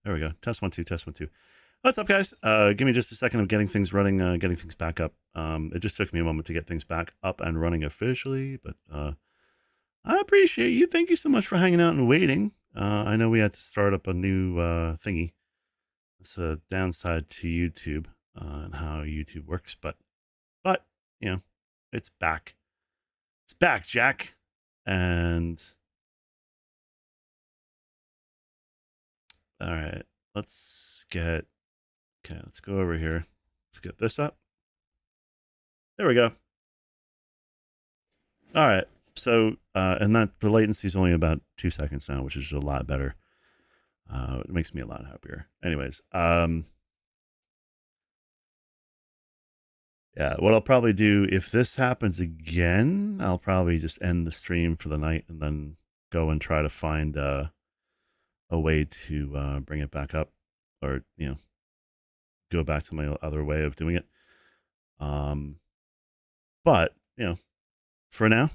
There we go. Test 1 2. Test 1 2. What's up, guys? Give me just a second of getting things running, getting things back up. It just took me a moment to get things back up and running officially, but I appreciate you. Thank you so much for hanging out and waiting. I know we had to start up a new thingy. It's a downside to YouTube and how YouTube works, but you know, it's back. It's back, Jack. And all right, let's go over here. Let's get this up. There we go. All right. So, and that the latency is only about 2 seconds now, which is a lot better. It makes me a lot happier. Anyways, yeah, what I'll probably do if this happens again, I'll probably just end the stream for the night and then go and try to find a way to bring it back up, or go back to my other way of doing it. But for now,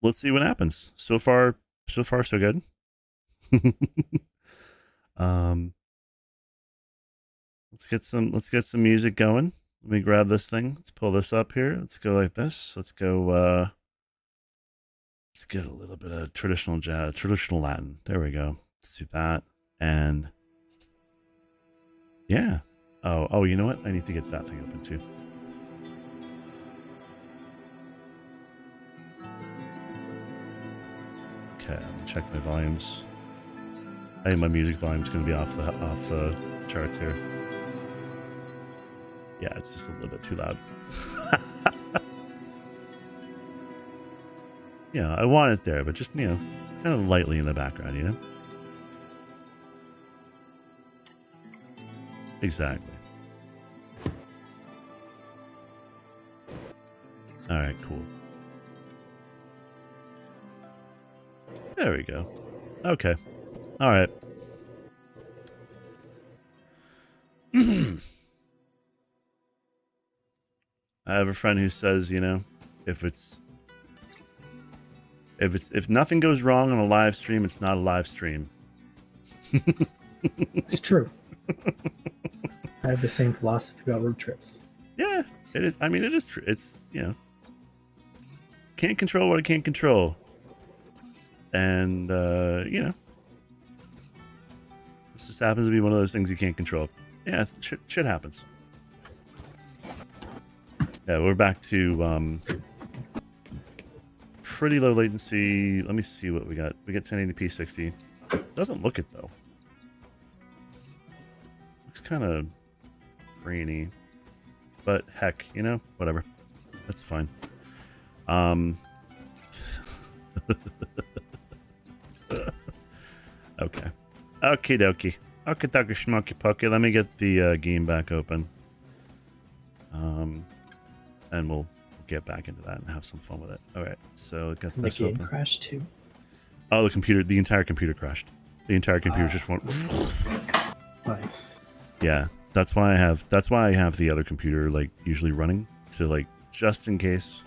let's see what happens. So far so good. Let's get some music going. Let me grab this thing. Let's pull this up here. Let's go like this. Let's go let's get a little bit of traditional jazz, traditional Latin. There we go. Let's do that. And yeah. Oh, you know what? I need to get that thing open too. Okay, let me check my volumes. I think my music volume's going to be off the charts here. Yeah, it's just a little bit too loud. Yeah, I want it there, but just kind of lightly in the background, Exactly. All right, cool. There we go. Okay. All right. I have a friend who says, if nothing goes wrong on a live stream, it's not a live stream. It's true. I have the same philosophy about road trips. Yeah, it is. I mean, it is true. It's, can't control what I can't control. And, this just happens to be one of those things you can't control. Yeah, shit happens. Yeah, we're back to pretty low latency. Let me see what we got. We got 1080p 60. Doesn't look it, though. Looks kind of grainy. But heck, whatever. That's fine. Okay. Okie dokie. Okie dokie schmoky pokey. Let me get the game back open. And we'll get back into that and have some fun with it. All right. So got this open. The game open. crashed too. Oh, the entire computer crashed. The entire computer just went. Nice. Yeah. That's why I have the other computer usually running to just in case.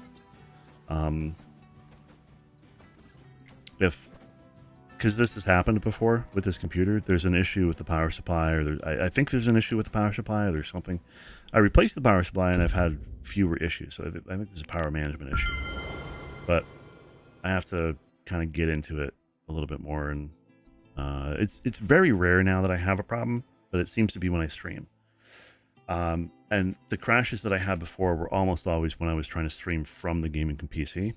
Because this has happened before with this computer, there's an issue with the power supply, or I think there's an issue with the power supply, or there's something. I replaced the power supply and I've had fewer issues, so I think there's a power management issue. But I have to kind of get into it a little bit more, and it's very rare now that I have a problem, but it seems to be when I stream. And the crashes that I had before were almost always when I was trying to stream from the gaming PC.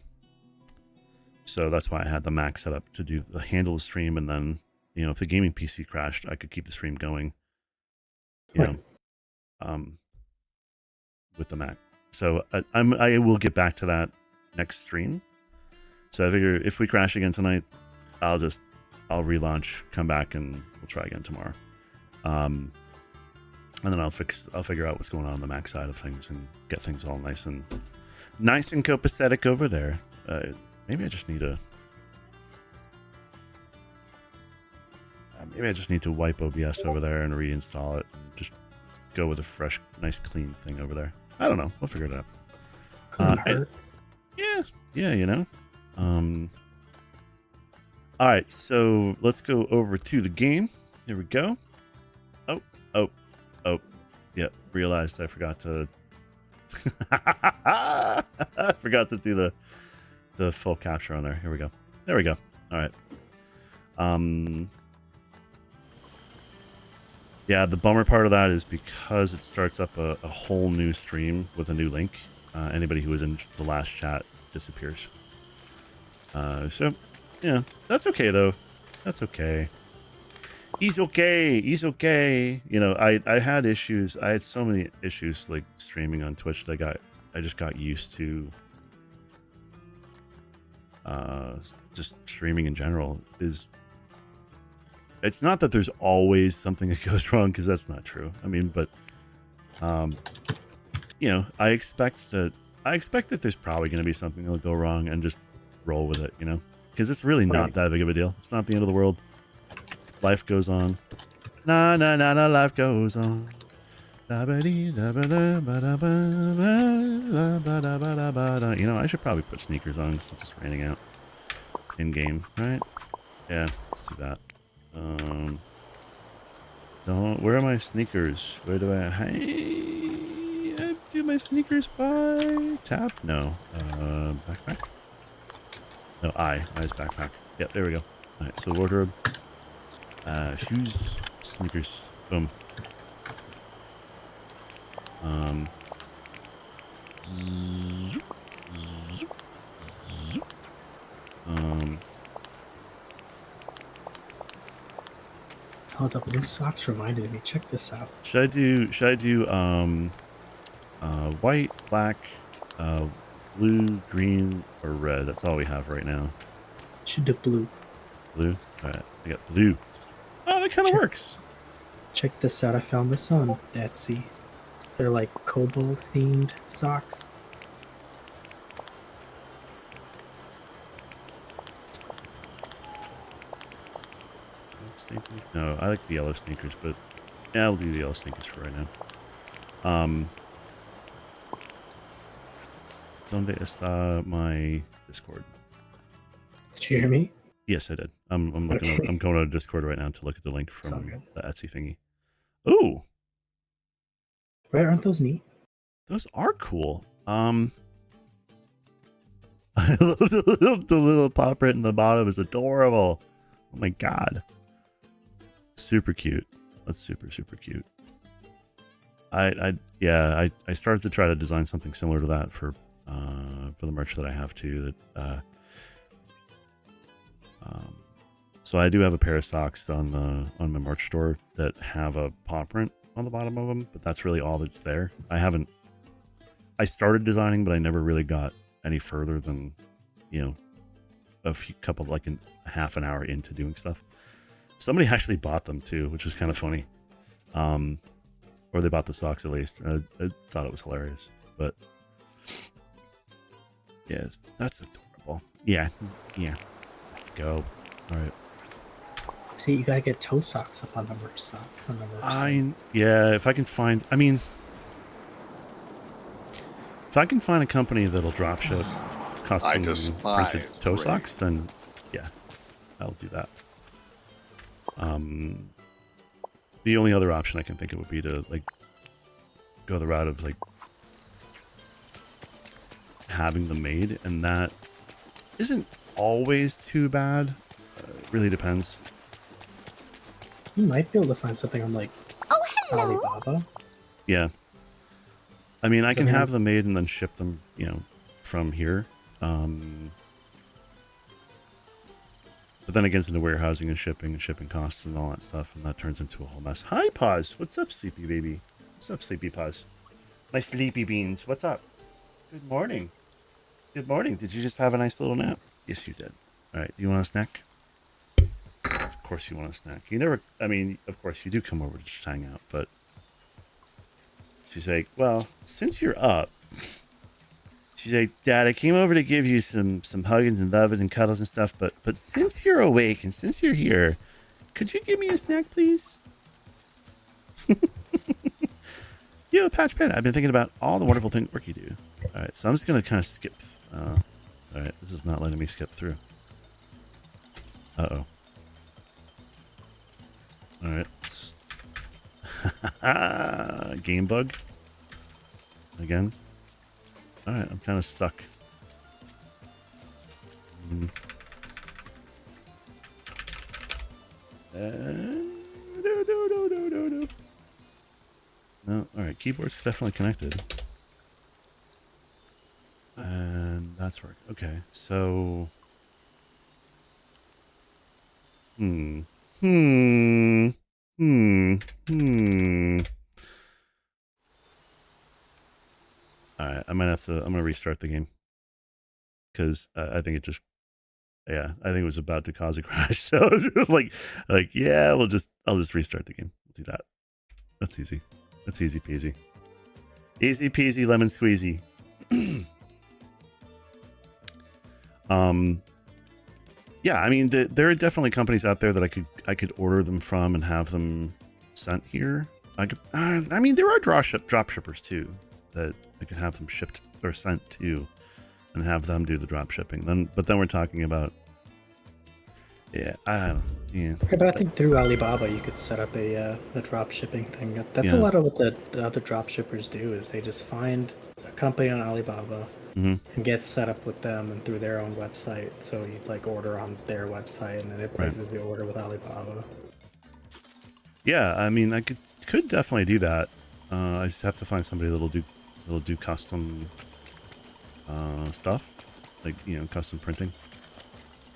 So that's why I had the Mac set up to handle the stream, and then if the gaming PC crashed, I could keep the stream going. With the Mac. So I will get back to that next stream. So I figure if we crash again tonight, I'll relaunch, come back, and we'll try again tomorrow. And then I'll figure out what's going on the Mac side of things and get things all nice and copacetic over there. Maybe I just need to wipe OBS over there and reinstall it, and just go with a fresh, nice, clean thing over there. I don't know. We'll figure it out. Couldn't hurt. Yeah. All right, so let's go over to the game. Here we go. Oh, oh, oh. Yep, realized I forgot to... I forgot to do the full capture on there. Here we go. There we go. All right. Yeah, the bummer part of that is because it starts up a whole new stream with a new link. Anybody who was in the last chat disappears. So, yeah, that's okay, though. That's okay. He's okay. He's okay. You know, I had issues. I had so many issues, like, streaming on Twitch that I just got used to just streaming in general. It's not that there's always something that goes wrong, because that's not true. I mean, but you know, I expect that there's probably going to be something that'll go wrong, and just roll with it, you know, because it's really not that big of a deal. It's not the end of the world. Life goes on. Na na na na. Life goes on. You know, I should probably put sneakers on since it's raining out in game, right? Yeah, let's do that. Where are my sneakers? Where do I do my sneakers by tap? No. Backpack? No, eyes backpack. Yep, there we go. Alright, so wardrobe. Shoes, sneakers. Boom. Oh, the blue socks reminded me. Check this out. Should I do white, black, blue, green, or red? That's all we have right now. Should do blue. Blue? Alright, I got blue. Oh, that kind of works. Check this out. I found this on Etsy. They're like Kobold themed socks. No, I like the yellow sneakers, but yeah, I'll do the yellow sneakers for right now. Donde está my Discord? Did you hear me? Yes, I did. I'm looking. Okay. I'm going to Discord right now to look at the link from the Etsy thingy. Ooh, Right? Aren't those neat? those are cool. I love the little paw print in the bottom is adorable. Oh my god, super cute. That's super cute. I started to try to design something similar to that for the merch that I have too. That so I do have a pair of socks on my merch store that have a paw print on the bottom of them, but that's really all that's there. I started designing, but I never really got any further than, you know, a half an hour into doing stuff. Somebody actually bought them too, which was kind of funny. Or they bought the socks at least. I thought it was hilarious, but yes, that's adorable. Yeah, let's go. All right. See, you gotta get toe socks up on the merch side. Yeah, if I can find, if I can find a company that'll drop ship custom printed toe socks, then yeah, I'll do that. The only other option I can think of would be to like go the route of like having them made, and that isn't always too bad. It really depends. You might be able to find something on like Alibaba. Yeah. I mean, I can have them made and then ship them, you know, from here. But then it gets into warehousing and shipping costs and all that stuff, and that turns into a whole mess. Hi, Paws. What's up, Sleepy Baby? What's up, Sleepy Paws? My Sleepy Beans. What's up? Good morning. Good morning. Did you just have a nice little nap? Yes, you did. All right. Do you want a snack? Of course you want a snack. You never, of course you do come over to just hang out, but she's like, well, since you're up, she's like, Dad, I came over to give you some huggins and loves and cuddles and stuff, but since you're awake and since you're here, could you give me a snack, please? You, Patch Pen, I've been thinking about all the wonderful work you do. All right, so I'm just going to kind of skip. All right, this is not letting me skip through. Uh-oh. All right. Game bug. Again. All right, I'm kind of stuck. No, all right. Keyboard's definitely connected. And that's work. Okay, so... Hmm. Alright, I'm gonna restart the game. Because I think it just... Yeah, I think it was about to cause a crash. So, yeah, I'll just restart the game. We'll do that. That's easy. That's easy peasy. Easy peasy lemon squeezy. Yeah, I mean, there are definitely companies out there that I could order them from and have them sent here. I mean, there are drop shippers too that I could have them shipped or sent to, and have them do the drop shipping. But then we're talking about, yeah, Yeah, but I think through Alibaba you could set up a drop shipping thing. That's a lot of what the other drop shippers do. Is they just find a company on Alibaba. And get set up with them and through their own website. So you'd like order on their website and then it places the order with Alibaba. Yeah, I mean, I could definitely do that. I just have to find somebody that'll do custom stuff, like, you know, custom printing.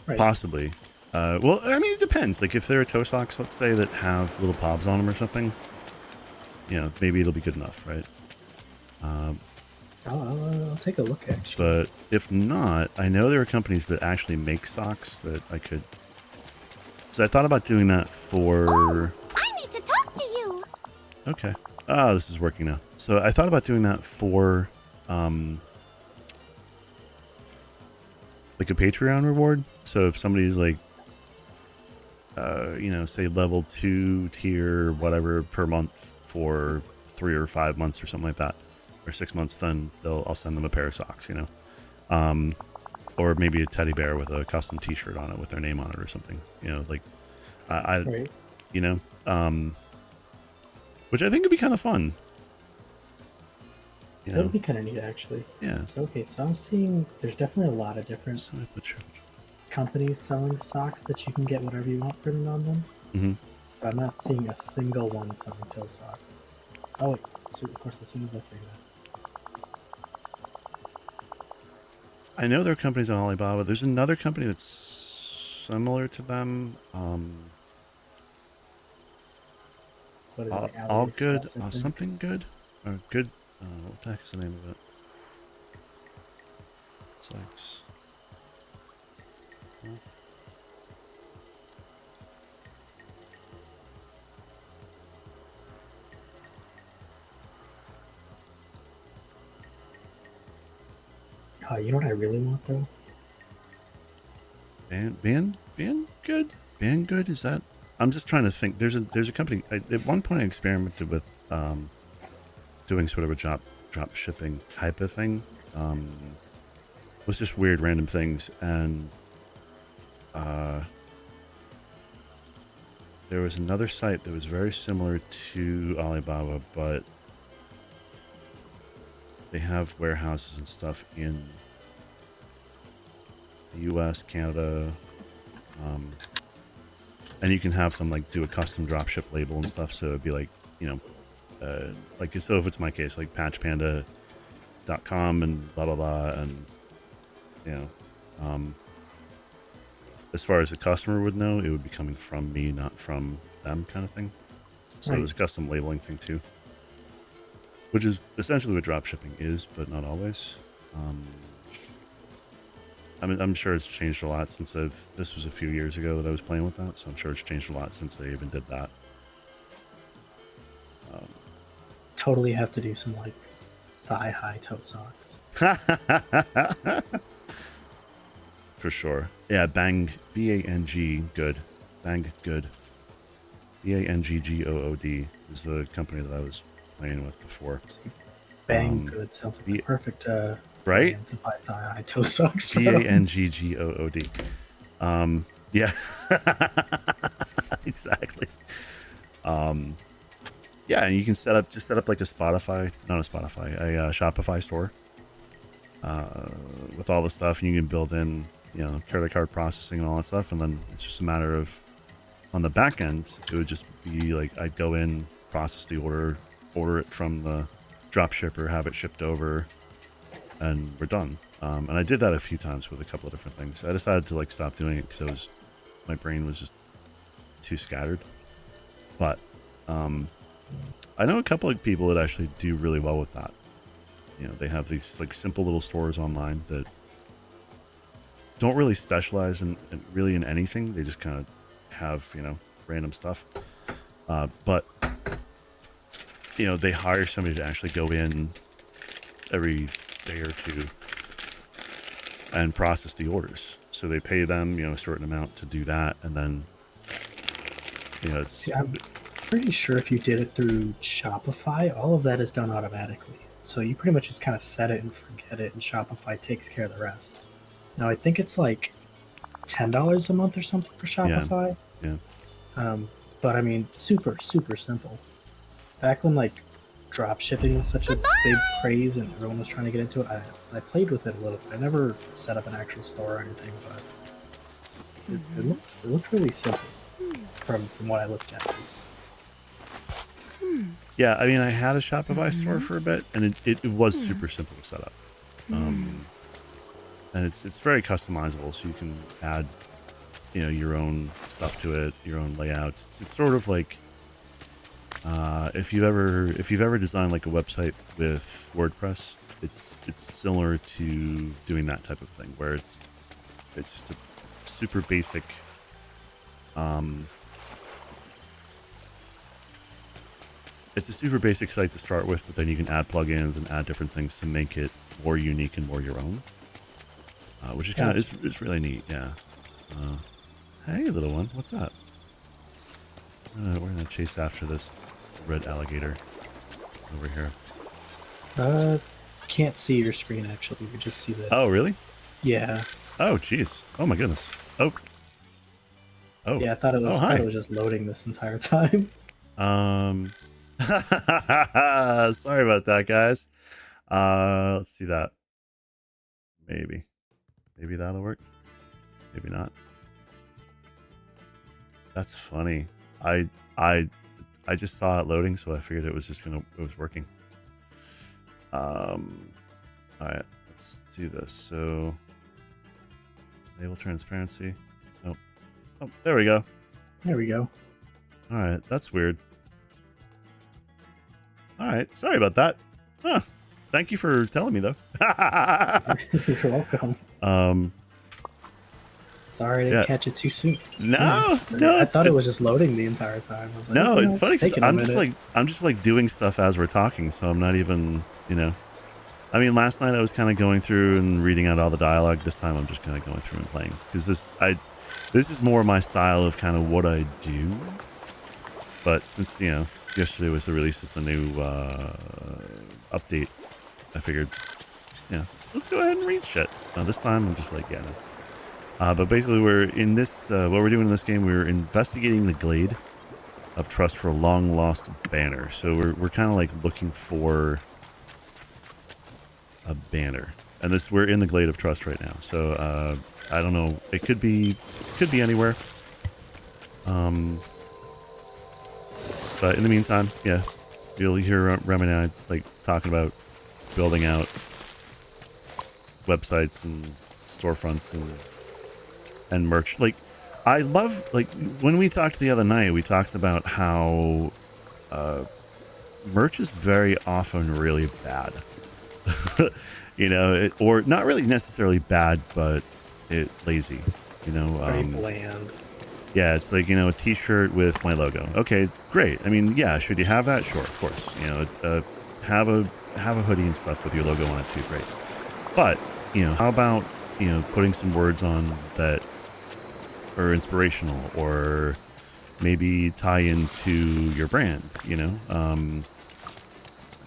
Right. Possibly. Well, I mean, it depends. Like, if there are toe socks, let's say, that have little pobs on them or something, you know, maybe it'll be good enough, right? I'll take a look, actually. But if not, I know there are companies that actually make socks that I could... So I thought about doing that for... Oh, I need to talk to you. Okay. Ah, this is working now. So I thought about doing that for, like a Patreon reward. So if somebody's like, you know, say level 2 tier, whatever, per month for 3 or 5 months or something like that, or 6 months, then I'll send them a pair of socks, you know, or maybe a teddy bear with a custom T-shirt on it with their name on it or something, you know, like right. You know, which I think would be kind of fun. That would be kind of neat, actually. Yeah. So, okay, so I'm seeing there's definitely a lot of different companies selling socks that you can get whatever you want printed on them. But I'm not seeing a single one selling toe socks. Oh, wait. So, of course, as soon as I say that. I know there are companies on Alibaba. There's another company that's similar to them. What is it, all good. Something good. Or good. What the heck is the name of it? Socks. You know what I really want, though? Band good? Band good? Is that... I'm just trying to think. There's a company... at one point I experimented with doing sort of a drop shipping type of thing. It was just weird random things. And there was another site that was very similar to Alibaba, but they have warehouses and stuff in the US, Canada, and you can have them like do a custom dropship label and stuff. So it'd be like, you know, like, so if it's my case, like patchpanda.com and blah blah blah, and you know, as far as the customer would know, it would be coming from me, not from them, kind of thing. So there's a custom labeling thing too, which is essentially what dropshipping is, but not always. I mean, I'm sure it's changed a lot since this was a few years ago that I was playing with that, so I'm sure it's changed a lot since they even did that. Totally have to do some, like, thigh-high toe socks. For sure. Yeah, Bang, B-A-N-G, good. Bang, good. B-A-N-G-G-O-O-D is the company that I was playing with before. Bang good sounds like the perfect right? to buy thigh-high toe socks from. B-A-N-G-G-O-O-D. Yeah. Exactly. Yeah, and you can set up like a Shopify store with all the stuff, and you can build in, credit card processing and all that stuff, and then it's just a matter of on the back end, it would just be like I'd go in, process the order it from the drop shipper, have it shipped over, and we're done. And I did that a few times with a couple of different things. I decided to like stop doing it because my brain was just too scattered. But I know a couple of people that actually do really well with that. They have these like simple little stores online that don't really specialize in really in anything. They just kind of have random stuff. But they hire somebody to actually go in every day or two and process the orders. So they pay them, a certain amount to do that, and then it's. See, I'm pretty sure if you did it through Shopify, all of that is done automatically. So you pretty much just kind of set it and forget it, and Shopify takes care of the rest. Now I think it's like $10 a month or something for Shopify. Yeah. But I mean, super simple. Back when like drop shipping was such a big craze and everyone was trying to get into it, I played with it a little bit. I never set up an actual store or anything, but it looked really simple from what I looked at. Yeah, I mean, I had a Shopify store for a bit, and it was super simple to set up. And it's very customizable, so you can add your own stuff to it, your own layouts. It's sort of like if you've ever designed like a website with WordPress, it's similar to doing that type of thing, where it's just a super basic it's a super basic site to start with, but then you can add plugins and add different things to make it more unique and more your own, which is kind of it's really neat. Yeah. Hey, little one, what's up? We're gonna chase after this red alligator over here. Can't see your screen actually. We just see the. Oh, really? Yeah. Oh, jeez. Oh my goodness. Oh. Yeah, I thought it was. I thought it was just loading this entire time. Sorry about that, guys. Let's see that. Maybe that'll work. Maybe not. That's funny. I just saw it loading, so I figured it was working. All right, let's do this. So enable transparency. Oh, there we go. There we go. All right, that's weird. All right, sorry about that. Huh. Thank you for telling me, though. You're welcome. Sorry to catch it too soon. No. I thought it was just loading the entire time. I was like, no, it's funny because I'm just like doing stuff as we're talking, so I'm not even, I mean, last night I was kind of going through and reading out all the dialogue. This time I'm just kind of going through and playing, because this is more my style of kind of what I do. But since yesterday was the release of the new update, I figured, let's go ahead and read shit. This time I'm just like, but basically we're in this, what we're doing in this game, we're investigating the glade of trust for a long lost banner. So we're kind of like looking for a banner, and we're in the glade of trust right now. So I don't know, it could be anywhere. But in the meantime, you'll hear Rem and I like talking about building out websites and storefronts and merch. Like, I love, like, when we talked the other night, we talked about how merch is very often really bad. Or not really necessarily bad, but lazy. Very bland. Yeah, it's like, a t-shirt with my logo. Okay, great. I mean, yeah, should you have that? Sure, of course. Have a hoodie and stuff with your logo on it too. Great. But, how about, putting some words on that are inspirational, or maybe tie into your brand,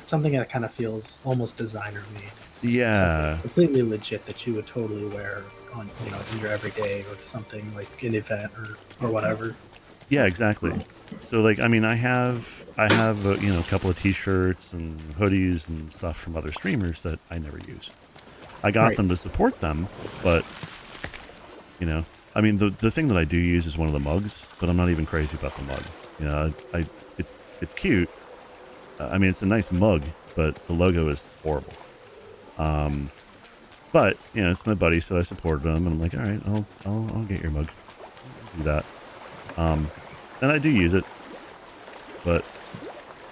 something that kind of feels almost designer made. Yeah. Something completely legit that you would totally wear on, you know, in your everyday or something like an event or whatever. Yeah, exactly. So like, I mean, I have you know, a couple of t-shirts and hoodies and stuff from other streamers that I never use. I got them to support them, but you know, I mean, the thing that I do use is one of the mugs, but I'm not even crazy about the mug. You know, it's cute. I mean, it's a nice mug, but the logo is horrible. But you know, it's my buddy, so I supported him, and I'm like, all right, I'll get your mug. I'll do that. And I do use it, but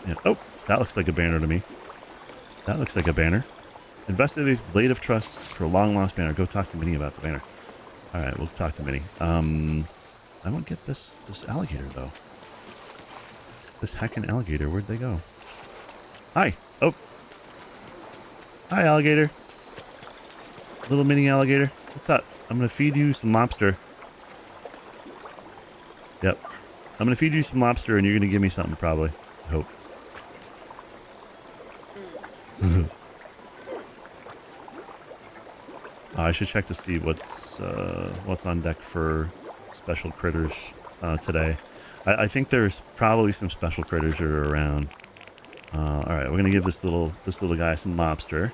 you know, oh, that looks like a banner to me. That looks like a banner. Investigate Blade of Trust for a long lost banner. Go talk to Minnie about the banner. All right, we'll talk to Minnie. I won't get this alligator though. This heckin' alligator, where'd they go? Hi. Oh. Hi, alligator. Little mini alligator. What's up? I'm gonna feed you some lobster. Yep. I'm gonna feed you some lobster, and you're gonna give me something probably. I hope. I should check to see what's on deck for special critters today. I think there's probably some special critters that are around. All right, we're gonna give this little guy some lobster.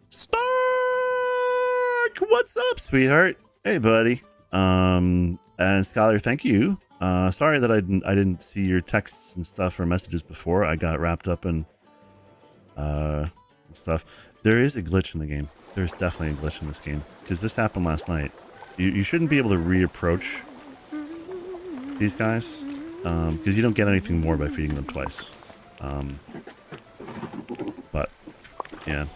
Spark, what's up, sweetheart? Hey, buddy. And Scholar, thank you. Sorry that I didn't see your texts and stuff or messages before. I got wrapped up in stuff. There is a glitch in the game. There's definitely a glitch in this game because this happened last night. You shouldn't be able to reapproach these guys because you don't get anything more by feeding them twice. But yeah.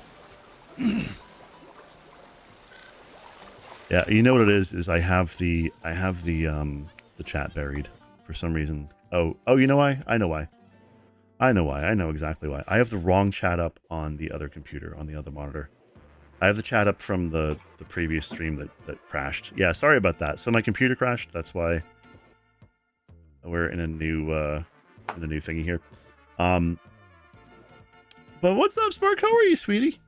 Yeah, you know what it is I have the chat buried for some reason. Oh, you know why? I know why. I know exactly why. I have the wrong chat up on the other computer, on the other monitor. I have the chat up from the previous stream that crashed. Yeah, sorry about that. So my computer crashed. That's why we're in a new thingy here. But what's up, Spark? How are you, sweetie?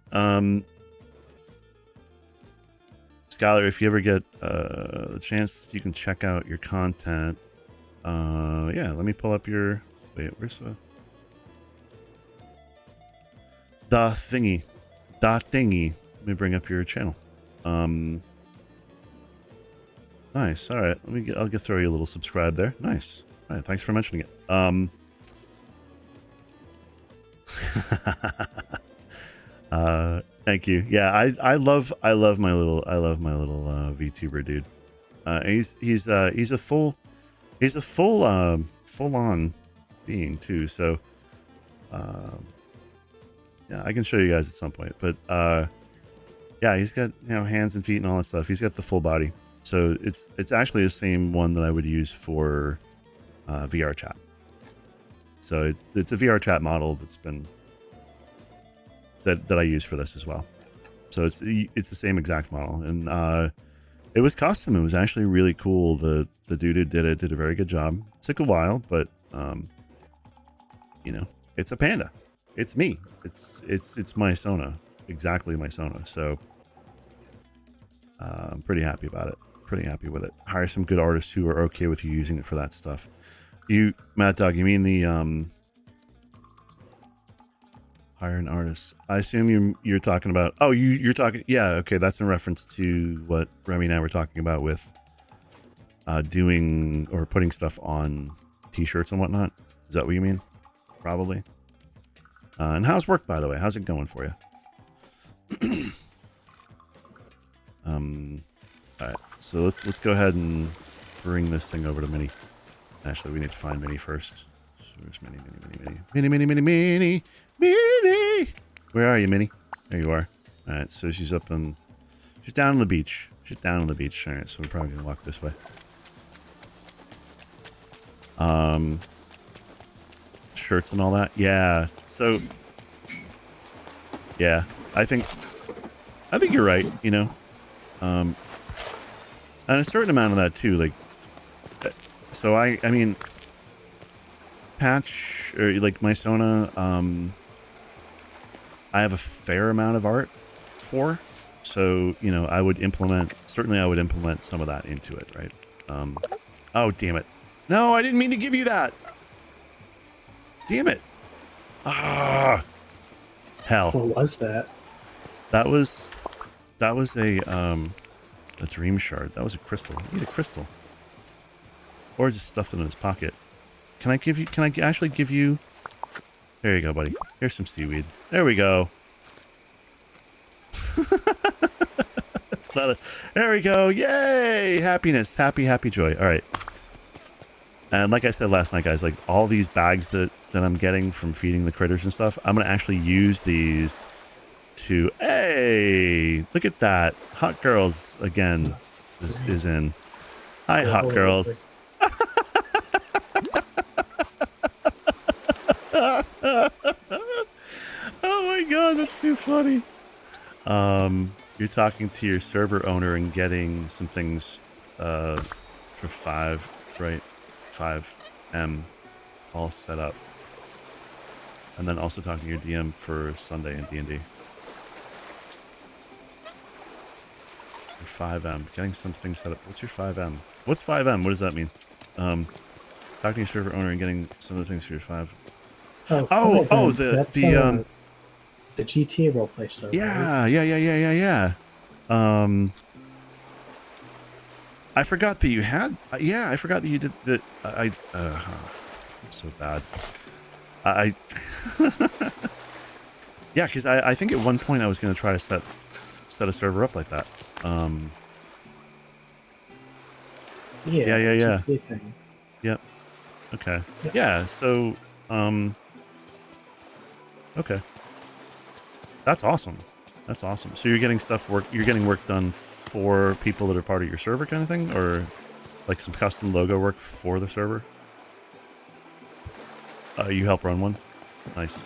Scholar, if you ever get a chance, you can check out your content. Yeah, let me pull up your... Wait, where's the thingy? Let me bring up your channel. Nice. All right, I'll throw you a little subscribe there. Nice. All right, thanks for mentioning it. Thank you. Yeah, I love my little VTuber dude. He's a full on being too. So yeah, I can show you guys at some point. But yeah, he's got, you know, hands and feet and all that stuff. He's got the full body. So it's actually the same one that I would use for VR chat. So it's a VR chat model that's been that I use for this as well. So it's the same exact model, and it was custom. It was actually really cool. The dude who did a very good job. It took a while, but you know, it's a panda. It's me. It's my Sona, exactly my Sona. So I'm pretty happy about it. Pretty happy with it. Hire some good artists who are okay with you using it for that stuff. You, Mad Dog, you mean the hire an artist? I assume you're talking about. Oh, you're talking. Yeah, okay, that's in reference to what Remy and I were talking about with doing or putting stuff on t-shirts and whatnot. Is that what you mean? Probably. And how's work, by the way? How's it going for you? All right, so let's go ahead and bring this thing over to Minnie. Actually, we need to find Minnie first. So where's Minnie? Minnie! Where are you, Minnie? There you are. All right, so she's down on the beach. She's down on the beach. All right, so we're probably gonna walk this way. Shirts and all that. Yeah. So, yeah, I think you're right. You know, and a certain amount of that too. Like, so I mean, patch or like my Sona, I have a fair amount of art for, so you know, I would implement some of that into it, right? Oh damn it! No, I didn't mean to give you that. Damn it! Ah, hell. What was that? That was a dream shard. That was a crystal. I need a crystal, or just stuffed it in his pocket. Can I actually give you? There you go, buddy. Here's some seaweed. There we go. It's not a. There we go. Yay! Happiness, happy joy. All right. And like I said last night, guys, like all these bags that I'm getting from feeding the critters and stuff, I'm gonna actually use these to. Hey, look at that! Hot girls again. This is in. Hi, hot girls. Oh my god, that's too funny. You're talking to your server owner and getting some things for 5M all set up. And then also talking to your DM for Sunday in D&D. For 5M, getting some things set up. What's your 5M? What's 5M? What does that mean? Talking to your server owner and getting some of the things for your 5. The GTA roleplay server. Yeah. I forgot that you had. I forgot that you did that. I'm so bad. Yeah, because I think at one point I was going to try to set a server up like that. Yeah. Thing. Yep. Okay. Yep. Yeah. So. Okay. That's awesome. So you're getting work done for people that are part of your server kind of thing, or like some custom logo work for the server? You help run one? Nice.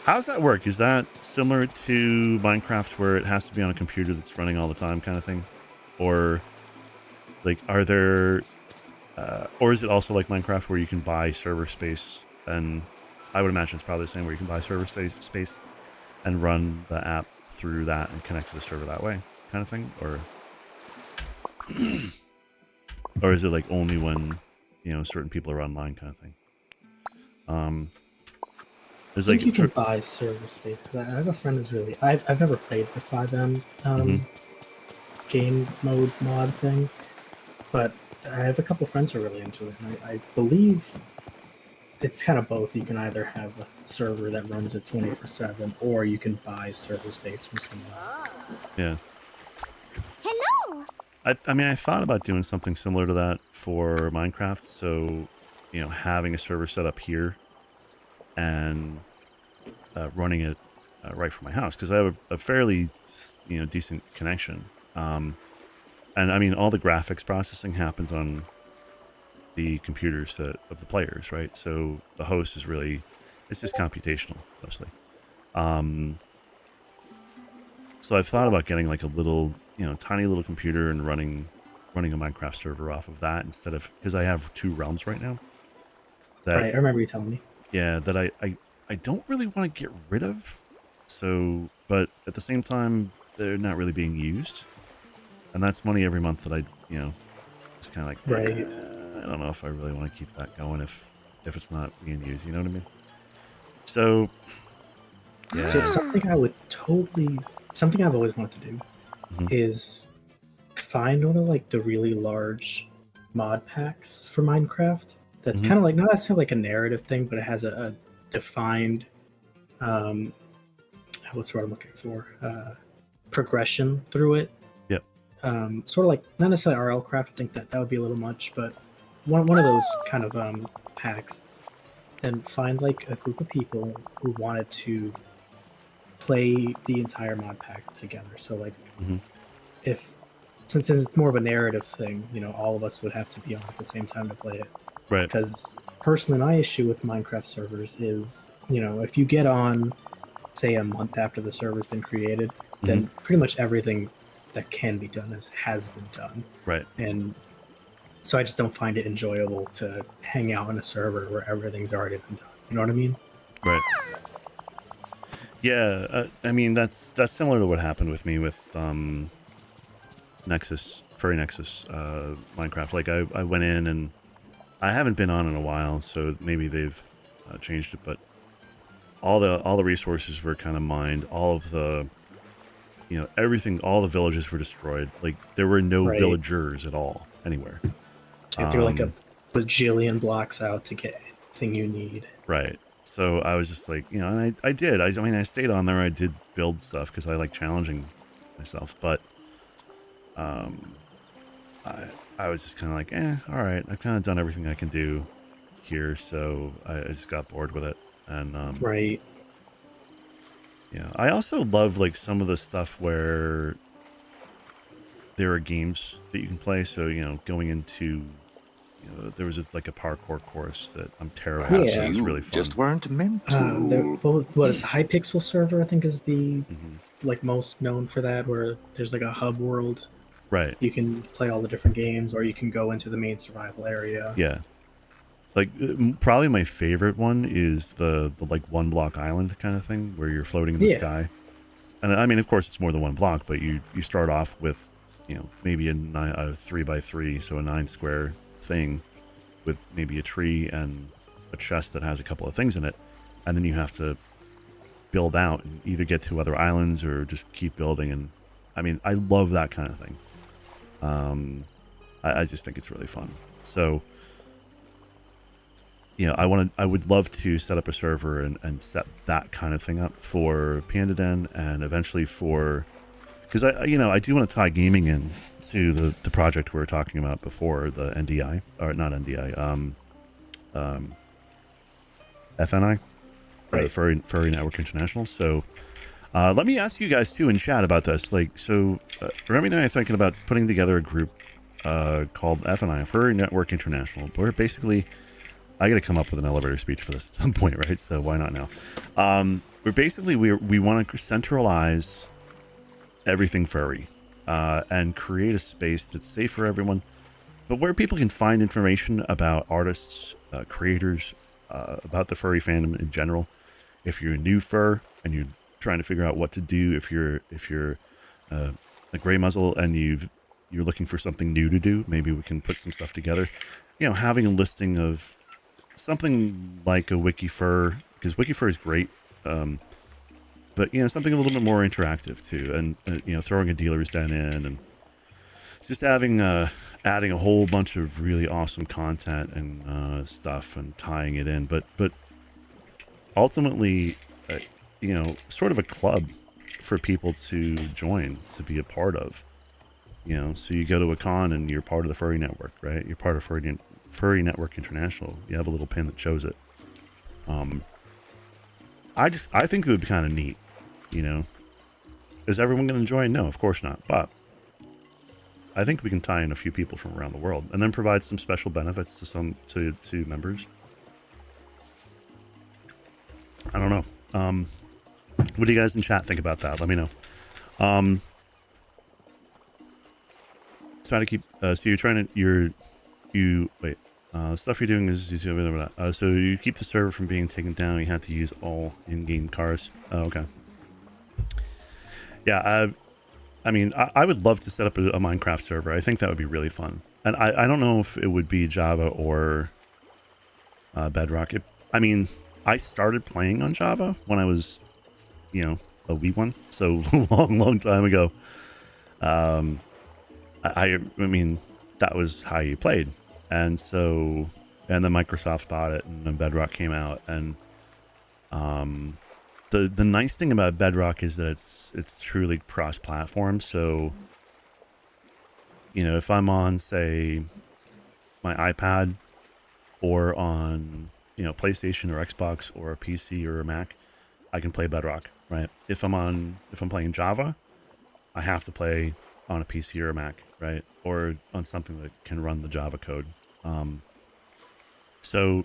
How does that work? Is that similar to Minecraft where it has to be on a computer that's running all the time kind of thing? Or like are there or is it also like Minecraft where you can buy server space? And I would imagine it's probably the same, where you can buy server space and run the app through that and connect to the server that way kind of thing, or or is it like only when, you know, certain people are online kind of thing? I think you can buy server space, because I have a friend who's really I've never played the 5M game mode mod thing, but I have a couple friends who are really into it, and I believe it's kind of both. You can either have a server that runs it 24/7, or you can buy server space from someone else. Yeah. Hello. I mean, I thought about doing something similar to that for Minecraft. So, you know, having a server set up here and running it right from my house, because I have a fairly, you know, decent connection. And I mean, all the graphics processing happens on the computers of the players, right? So the host is really, it's just computational mostly. So I've thought about getting like a little, you know, tiny little computer and running a Minecraft server off of that, instead of, because I have 2 realms right now. Right, I remember you telling me. Yeah, that I don't really want to get rid of. So, but at the same time, they're not really being used, and that's money every month that I, you know, it's kind of like, right. I don't know if I really want to keep that going if it's not being used. You know what I mean? So, yeah. So something I've always wanted to do is find one of like the really large mod packs for Minecraft. That's kind of like, not necessarily like a narrative thing, but it has a defined, what's the word I'm looking for? Progression through it. Yep. Sort of like, not necessarily RL Craft. I think that would be a little much, but one of those kind of packs. And find like a group of people who wanted to play the entire mod pack together. So like, since it's more of a narrative thing, you know, all of us would have to be on at the same time to play it. Right. Because personally, my issue with Minecraft servers is, you know, if you get on, say, a month after the server's been created, then pretty much everything that can be done has been done. Right. And so I just don't find it enjoyable to hang out in a server where everything's already been done. You know what I mean? Right. Yeah, I mean that's similar to what happened with me with Nexus, Furry Nexus, Minecraft. Like I went in and I haven't been on in a while, so maybe they've changed it, but all the resources were kind of mined. All of the, everything, all the villages were destroyed. Like there were no Right. villagers at all anywhere. So you have to go like a bajillion blocks out to get anything you need. Right. So I was just like, and I did. I mean, I stayed on there. I did build stuff because I like challenging myself, but I was just kind of like, all right. I've kind of done everything I can do here, so I just got bored with it. And Right. yeah, I also love like some of the stuff where there are games that you can play. So going into, there was like a parkour course that I'm terrible at. Yeah. So it's really fun. Just weren't meant to. What is the Hypixel server? I think is the Mhm. like most known for that, where there's like a hub world. Right. You can play all the different games, or you can go into the main survival area. Yeah. Like probably my favorite one is the like one block island kind of thing where you're floating in the sky. And I mean, of course, it's more than one block, but you start off with maybe a 3x3, so a 9 square thing with maybe a tree and a chest that has a couple of things in it, and then you have to build out and either get to other islands or just keep building. And I mean, I love that kind of thing. I just think it's really fun. So I would love to set up a server and set that kind of thing up for Panda Den, and eventually because I do want to tie gaming in to the project we were talking about before, the NDI, or not NDI, FNI, Right. the Furry Network International. So let me ask you guys too in chat about this. Like, so Remy and I are thinking about putting together a group called FNI, Furry Network International, where basically I got to come up with an elevator speech for this at some point, right? So why not now? We want to centralize everything furry and create a space that's safe for everyone, but where people can find information about artists, creators, about the furry fandom in general. If you're a new fur and you're trying to figure out what to do, if you're a gray muzzle and you're looking for something new to do, maybe we can put some stuff together. Having a listing of something like a WikiFur, because WikiFur is great, but something a little bit more interactive too, and throwing a dealer's den in, and just adding a whole bunch of really awesome content and stuff and tying it in, but ultimately sort of a club for people to join, to be a part of. So you go to a con and you're part of the Furry Network, right? You're part of Furry Network International. You have a little pin that shows it. I think it would be kind of neat. Is everyone going to join? No, of course not. But I think we can tie in a few people from around the world and then provide some special benefits to members. I don't know. What do you guys in chat think about that? Let me know. Try to keep. So you're trying to. Wait. Stuff you're doing is so you keep the server from being taken down. You have to use all in-game cars. Oh, okay. Yeah. I mean, I would love to set up a Minecraft server. I think that would be really fun. And I don't know if it would be Java or Bedrock. I started playing on Java when I was, a wee one. So long time ago. I mean, that was how you played. And then Microsoft bought it, and then Bedrock came out. And the nice thing about Bedrock is that it's truly cross-platform. So, if I'm on, say, my iPad or on, PlayStation or Xbox or a PC or a Mac, I can play Bedrock, right? If I'm playing Java, I have to play on a PC or a Mac, right? Or on something that can run the Java code. So,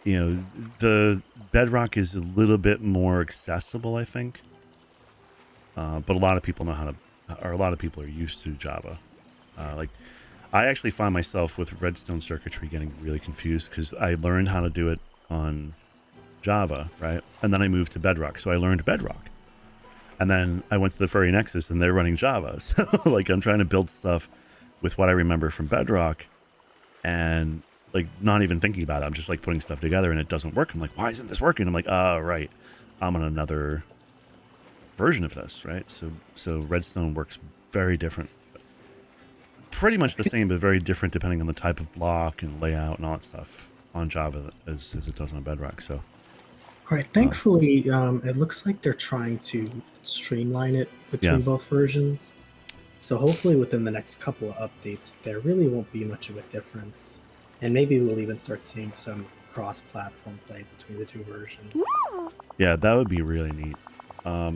the Bedrock is a little bit more accessible, I think. But a lot of people know how to, or a lot of people are used to Java. Like, I actually find myself with redstone circuitry getting really confused because I learned how to do it on Java, right? And then I moved to Bedrock, so I learned Bedrock. And then I went to the Furry Nexus and they're running Java. So like I'm trying to build stuff with what I remember from Bedrock and like not even thinking about it. I'm just like putting stuff together and it doesn't work. I'm like, why isn't this working? I'm like, oh, right. I'm on another version of this, right? So redstone works very different. Pretty much the same, but very different depending on the type of block and layout and all that stuff on Java as it does on Bedrock. So all right, thankfully, it looks like they're trying to streamline it between both versions. So hopefully within the next couple of updates, there really won't be much of a difference. And maybe we'll even start seeing some cross-platform play between the two versions. yeah, that would be really neat. Now,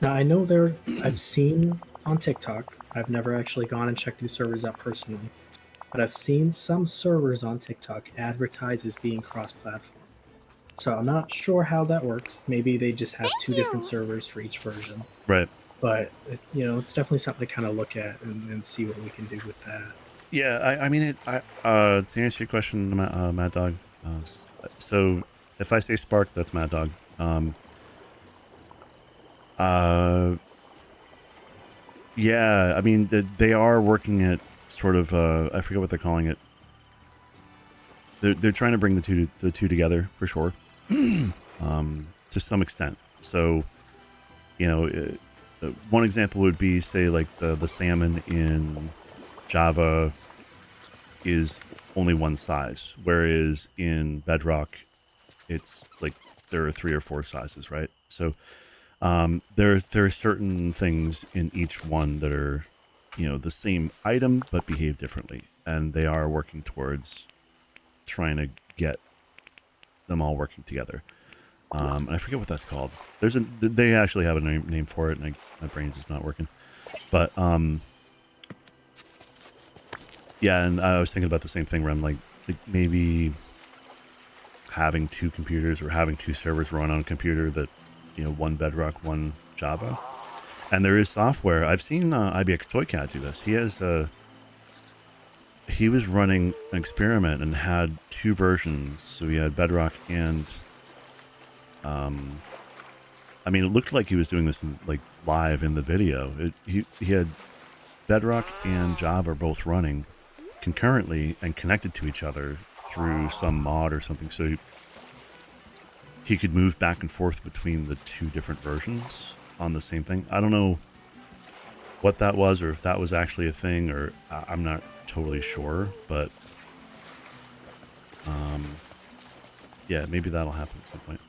I know I've seen on TikTok, I've never actually gone and checked these servers out personally, but I've seen some servers on TikTok advertise as being cross-platform. So I'm not sure how that works. Maybe they just have two different servers for each version. Right. But, it's definitely something to kind of look at and see what we can do with that. Yeah, I mean, to answer your question, Mad Dog, so if I say Spark, that's Mad Dog. Yeah, I mean, they are working at sort of, I forget what they're calling it. They're trying to bring the two together for sure, to some extent. So, one example would be, say, like the salmon in Java is only one size, whereas in Bedrock, it's like there are 3 or 4 sizes, right? So there are certain things in each one that are, the same item but behave differently, and they are working towards trying to get them all working together. And I forget what that's called. They actually have a name for it, and my brain's just not working. But yeah, and I was thinking about the same thing where I'm like maybe having 2 computers or having 2 servers run on a computer that, one Bedrock, one Java. And there is software. I've seen IBX Toycat do this. He was running an experiment and had 2 versions. So he had Bedrock and I mean, it looked like he was doing this live in the video. He had Bedrock and Java both running concurrently and connected to each other through some mod or something. So he could move back and forth between the 2 different versions on the same thing. I don't know what that was, or if that was actually a thing, or I'm not totally sure, but yeah, maybe that'll happen at some point.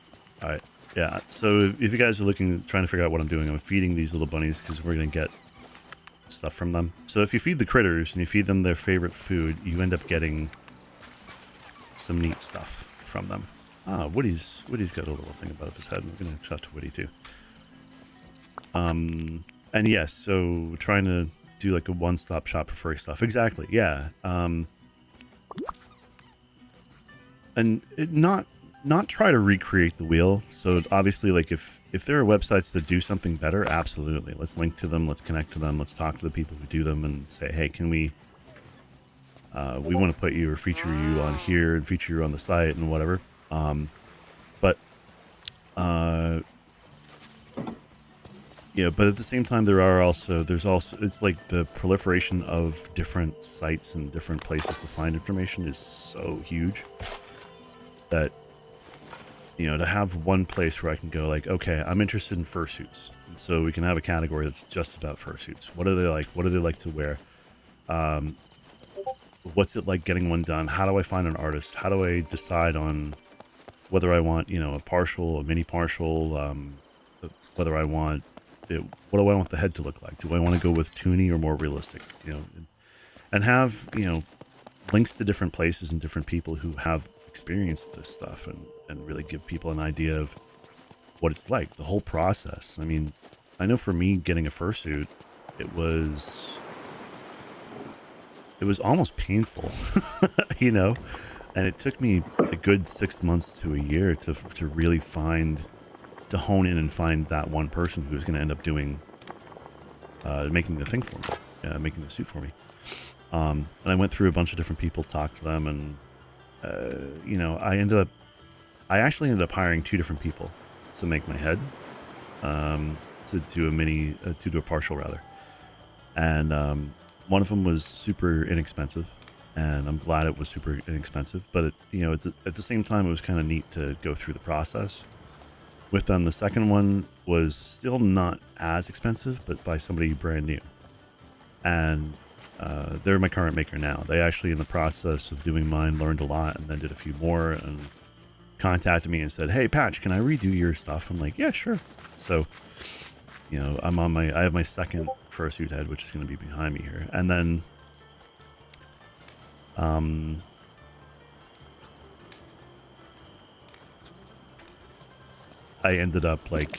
All right. Yeah. So if you guys are trying to figure out what I'm doing, I'm feeding these little bunnies because we're going to get stuff from them. So if you feed the critters and you feed them their favorite food, you end up getting some neat stuff from them. Woody's got a little thing above his head. We're going to talk to Woody too. And yes, so trying to do like a one-stop shop for furry stuff. Exactly. Yeah. And not try to recreate the wheel. So obviously, like if there are websites that do something better, absolutely. Let's link to them. Let's connect to them. Let's talk to the people who do them and say, hey, can we want to put you or feature you on here and feature you on the site and whatever. But at the same time, there's also it's like the proliferation of different sites and different places to find information is so huge that, to have one place where I can go like, okay, I'm interested in fursuits. And so we can have a category that's just about fursuits. What are they like? What do they like to wear? What's it like getting one done? How do I find an artist? How do I decide on whether I want, a partial, a mini partial, whether I want what do I want the head to look like? Do I want to go with toony or more realistic? And have, links to different places and different people who have experienced this stuff and really give people an idea of what it's like, the whole process. I mean, I know for me getting a fursuit, it was almost painful, and it took me a good 6 months to a year to really to hone in and find that one person who's going to end up doing, making the thing for me. making the suit for me. And I went through a bunch of different people, talked to them, and I actually ended up hiring 2 different people to make my head, to do a partial rather. And one of them was super inexpensive, and I'm glad it was super inexpensive. But at the same time, it was kind of neat to go through the process with them. The second one was still not as expensive, but by somebody brand new, and they're my current maker now. They actually, in the process of doing mine, learned a lot, and then did a few more, and contacted me and said, "Hey, Patch, can I redo your stuff?" I'm like, "Yeah, sure." So, I have my second fursuit head, which is going to be behind me here, and then, I ended up like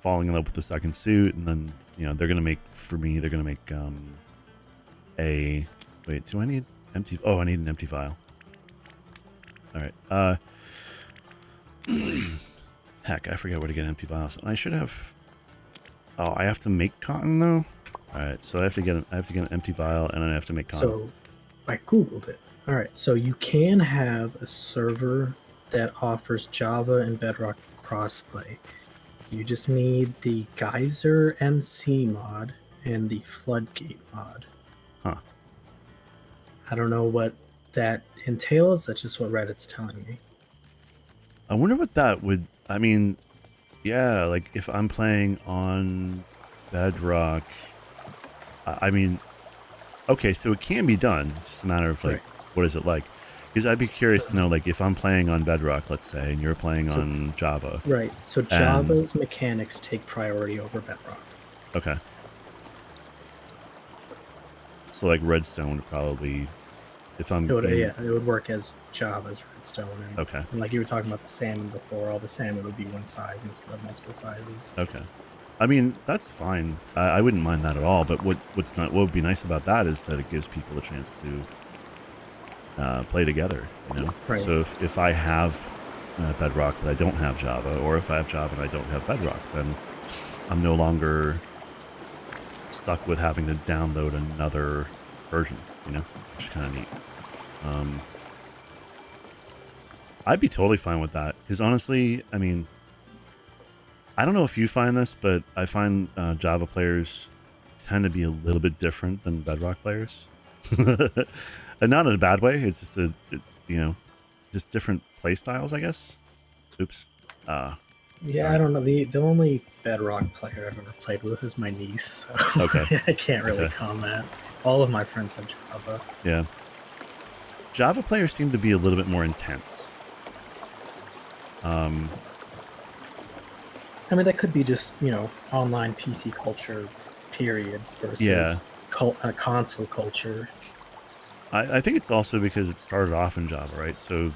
falling in love with the second suit, and then they're gonna make a wait. Do I need empty? Oh, I need an empty vial. All right. Heck, I forget where to get empty vials. I should have. Oh, I have to make cotton though. All right, so I have to get an empty vial, and then I have to make cotton. So, I googled it. All right, so you can have a server that offers Java and Bedrock crossplay. You just need the Geyser MC mod and the Floodgate mod. Huh. I don't know what that entails. That's just what Reddit's telling me. I wonder what that would. I mean, yeah, like if I'm playing on Bedrock, I mean, okay, so it can be done. It's just a matter of like, what is it like? Because I'd be curious to know, like, if I'm playing on Bedrock, let's say, and you're playing on Java. Right. So Java's mechanics take priority over Bedrock. Okay. So like Redstone would probably, if I'm... it would work as Java's Redstone. And, okay. And like you were talking about the salmon before, all the salmon would be one size instead of multiple sizes. Okay. I mean, that's fine. I wouldn't mind that at all. But what would be nice about that is that it gives people a chance to play together, Right. So if I have Bedrock but I don't have Java, or if I have Java and I don't have Bedrock, then I'm no longer stuck with having to download another version, which is kind of neat. I'd be totally fine with that, because honestly, I mean, I don't know if you find this, but I find Java players tend to be a little bit different than Bedrock players. And not in a bad way. It's just just different play styles, I guess. Oops. Yeah, I don't know. The only Bedrock player I've ever played with is my niece. So okay. I can't really comment. All of my friends have Java. Yeah. Java players seem to be a little bit more intense. I mean, that could be just, online PC culture, period, versus console culture. I think it's also because it started off in Java, right? So,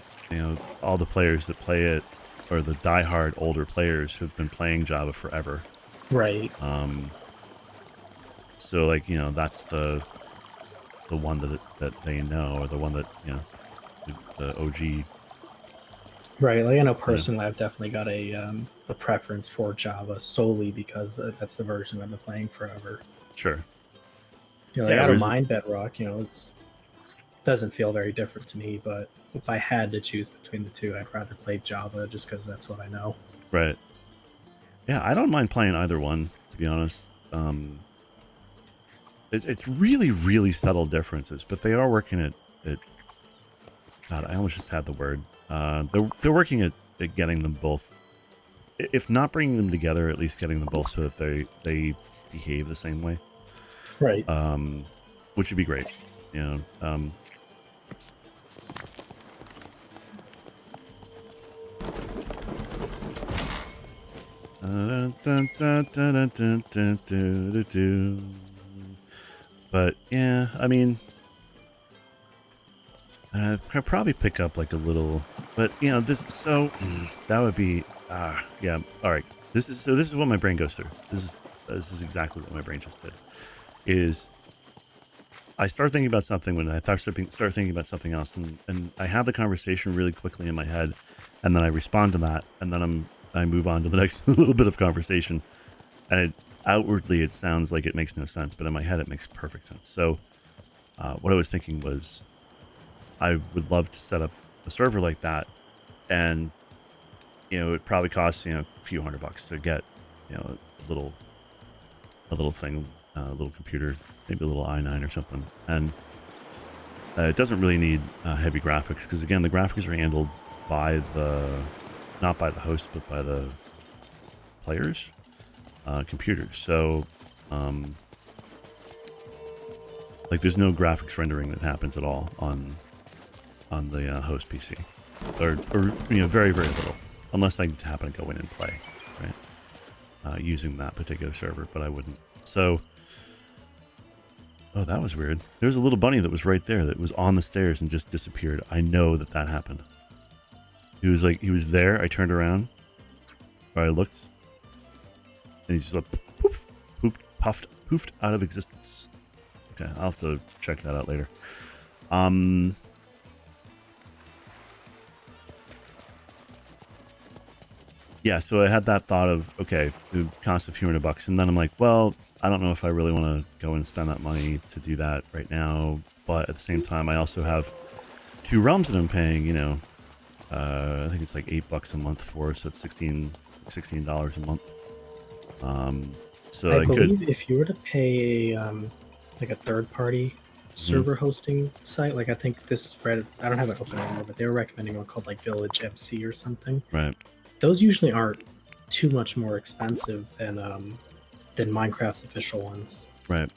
all the players that play it, or the diehard older players, have been playing Java forever. Right. So, like, that's the one that they know, or the one that, the OG. Right. Like, I know personally, I've definitely got a preference for Java solely because that's the version I've been playing forever. Sure. I don't mind Bedrock. It's doesn't feel very different to me, but if I had to choose between the two, I'd rather play Java just because that's what I know. Right. Yeah, I don't mind playing either one, to be honest. It's really, really subtle differences, but they are working at God, I almost just had the word. They're working at getting them both, if not bringing them together, at least getting them both so that they behave the same way. Right. Which would be great. But yeah, I mean, I'd probably pick up like a little, but that would be yeah. All right, this is what my brain goes through. This is exactly what my brain just did. Is I start thinking about something when I start thinking about something else, and I have the conversation really quickly in my head, and then I respond to that, and then I move on to the next little bit of conversation, and outwardly it sounds like it makes no sense, but in my head it makes perfect sense. So what I was thinking was I would love to set up a server like that, and it probably costs a few $100 to get a little thing, a little computer, maybe a little i9 or something, and it doesn't really need heavy graphics, because again, the graphics are handled by not by the host, but by the players computers. So like there's no graphics rendering that happens at all on the host PC, or very, very little, unless I happen to go in and play, right, using that particular server, but I wouldn't. So oh, that was weird. There's a little bunny that was right there that was on the stairs and just disappeared. I know that happened. He was there. I turned around, or I looked, and he's just like poof, poofed out of existence. Okay, I'll have to check that out later. Yeah, so I had that thought of, okay, it would cost a few $100, and then I'm like, well, I don't know if I really want to go and spend that money to do that right now, but at the same time, I also have 2 realms that I'm paying, I think it's like $8 a month for, so it's $16 a month. So I believe if you were to pay like a third-party server hosting site, like I think this Reddit, I don't have it open anymore, but they were recommending one called like Village MC or something. Right. Those usually aren't too much more expensive than Minecraft's official ones. Right.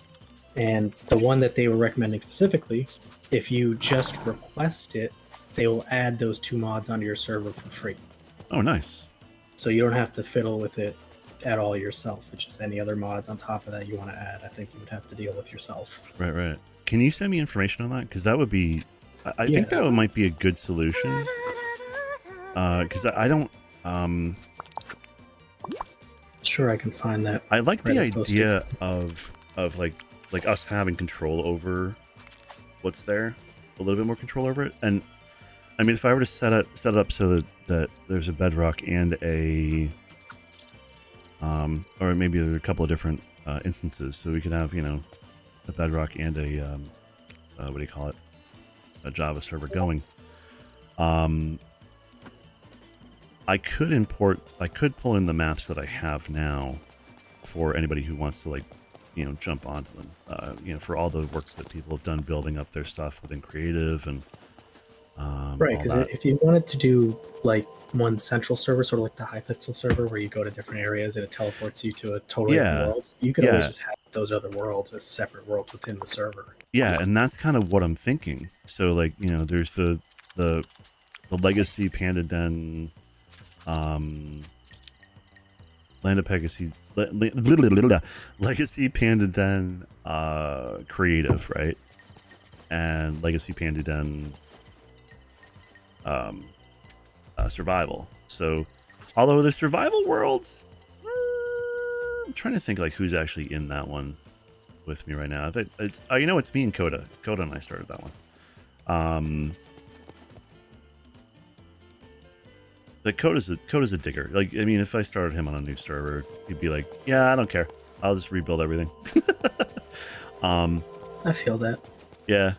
And the one that they were recommending specifically, if you just request it, they will add those 2 mods onto your server for free. Oh, nice. So you don't have to fiddle with it at all yourself. It's just any other mods on top of that you want to add, I think you would have to deal with yourself. Right. Can you send me information on that? Because that would be, I think that might be a good solution. Because I don't. Sure, I can find that. I like the idea of like us having control over what's there, a little bit more control over it. And I mean, if I were to set it up so that there's a bedrock and a or maybe there are a couple of different instances, so we could have a bedrock and a what do you call it, a Java server going. I could pull in the maps that I have now for anybody who wants to jump onto them. For all the work that people have done building up their stuff within creative and right, because if you wanted to do like one central server, sort of like the Hypixel server, where you go to different areas and it teleports you to a totally different world, you could always just have those other worlds as separate worlds within the server. Yeah, and that's kind of what I'm thinking. So there's the legacy Panda Den. Land of Pegasus, Legacy Panda Den creative, right? And Legacy Panda Den survival. So, although the survival worlds, I'm trying to think who's actually in that one with me right now. It's me and Coda. Coda and I started that one. The Coda's a digger. If I started him on a new server, he'd be like, "Yeah, I don't care. I'll just rebuild everything." I feel that. Yeah.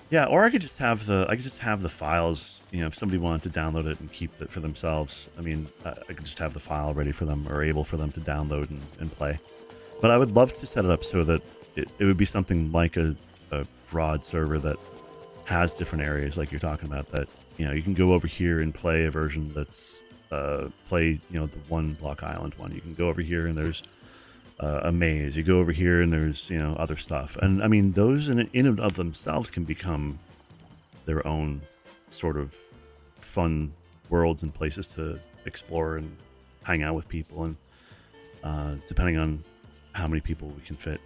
Yeah, or I could just have the files. If somebody wanted to download it and keep it for themselves, I could just have the file ready for them or able for them to download and play. But I would love to set it up so that it would be something like a broad server that has different areas like you're talking about, that you can go over here and play a version that's the 1 block island one. You can go over here and there's a maze. You go over here and there's other stuff, and those in and of themselves can become their own sort of fun worlds and places to explore and hang out with people, and depending on how many people we can fit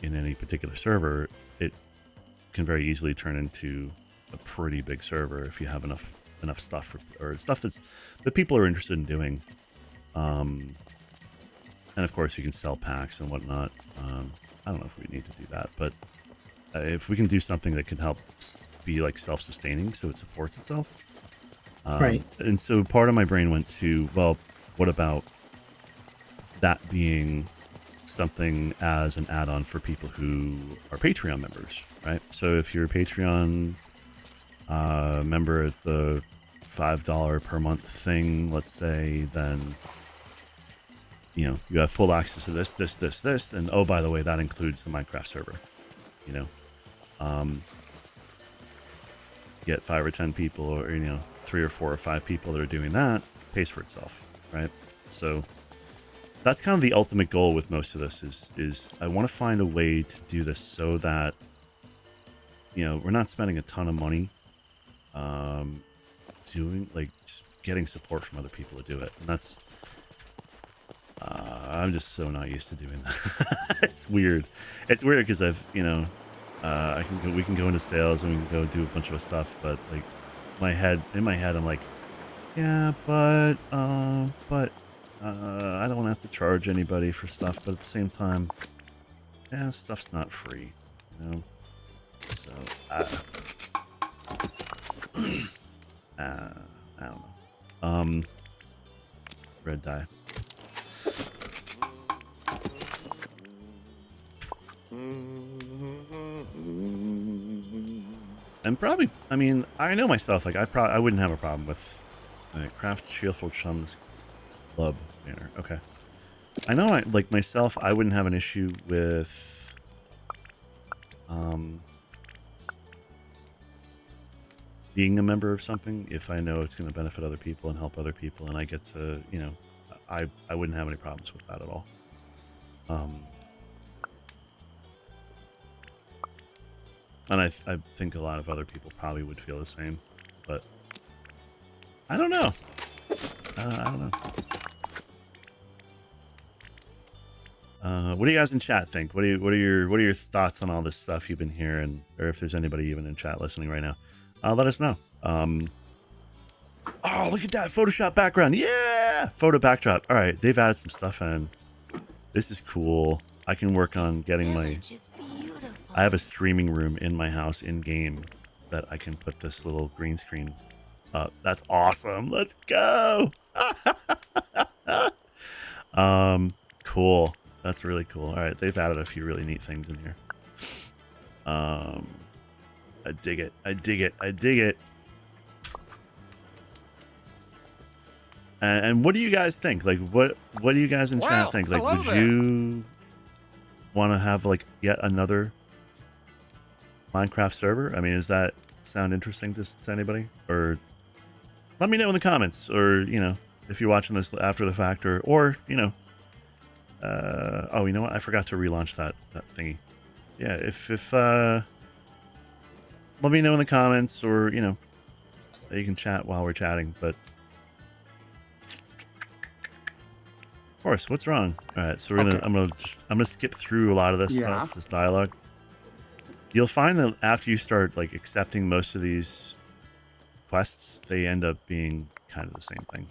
in any particular server, it can very easily turn into a pretty big server if you have enough stuff or stuff that people are interested in doing. And of course you can sell packs and whatnot. I don't know if we need to do that, but if we can do something that can help be self-sustaining so it supports itself. Right. And so part of my brain went to, well, what about that being something as an add-on for people who are Patreon members, right? So if you're a Patreon member at the $5 per month thing, let's say, then you know you have full access to this, and oh, by the way, that includes the Minecraft server. You know, get 5 or 10 people, or 3 or 4 or 5 people that are doing that, pays for itself, right? So that's kind of the ultimate goal with most of this is I want to find a way to do this so that we're not spending a ton of money doing, like, just getting support from other people to do it. And that's I'm just so not used to doing that. It's weird because I've we can go into sales and we can go do a bunch of stuff, but like in my head I'm like, yeah, but I don't have to charge anybody for stuff, but at the same time, yeah, stuff's not free, so I don't know. Red dye. And probably, I mean, I know myself, like I wouldn't have a problem with craft cheerful chums club banner. Okay, I know, I like myself, I wouldn't have an issue with being a member of something if I know it's going to benefit other people and help other people, and I get to, I wouldn't have any problems with that at all. And I think a lot of other people probably would feel the same, but I don't know. I don't know. What do you guys in chat think? What are your thoughts on all this stuff you've been hearing, or if there's anybody even in chat listening right now? Let us know. Oh, look at that Photoshop background! Yeah, photo backdrop. All right, they've added some stuff in. This is cool. I can work on getting my. I have a streaming room in my house in game that I can put this little green screen up. That's awesome. Let's go. Cool. That's really cool. All right, they've added a few really neat things in here. I dig it. I dig it. I dig it. And what do you guys think? Like, what do you guys in chat think? Like, would you want to have like yet another Minecraft server? I mean, does that sound interesting to anybody? Or let me know in the comments, or if you're watching this after the fact, or oh, you know what? I forgot to relaunch that thingy. Yeah, if let me know in the comments, or you can chat while we're chatting. But of course, what's wrong? All right, so I'm gonna skip through a lot of this stuff, this dialogue. You'll find that after you start like accepting most of these quests, they end up being kind of the same thing,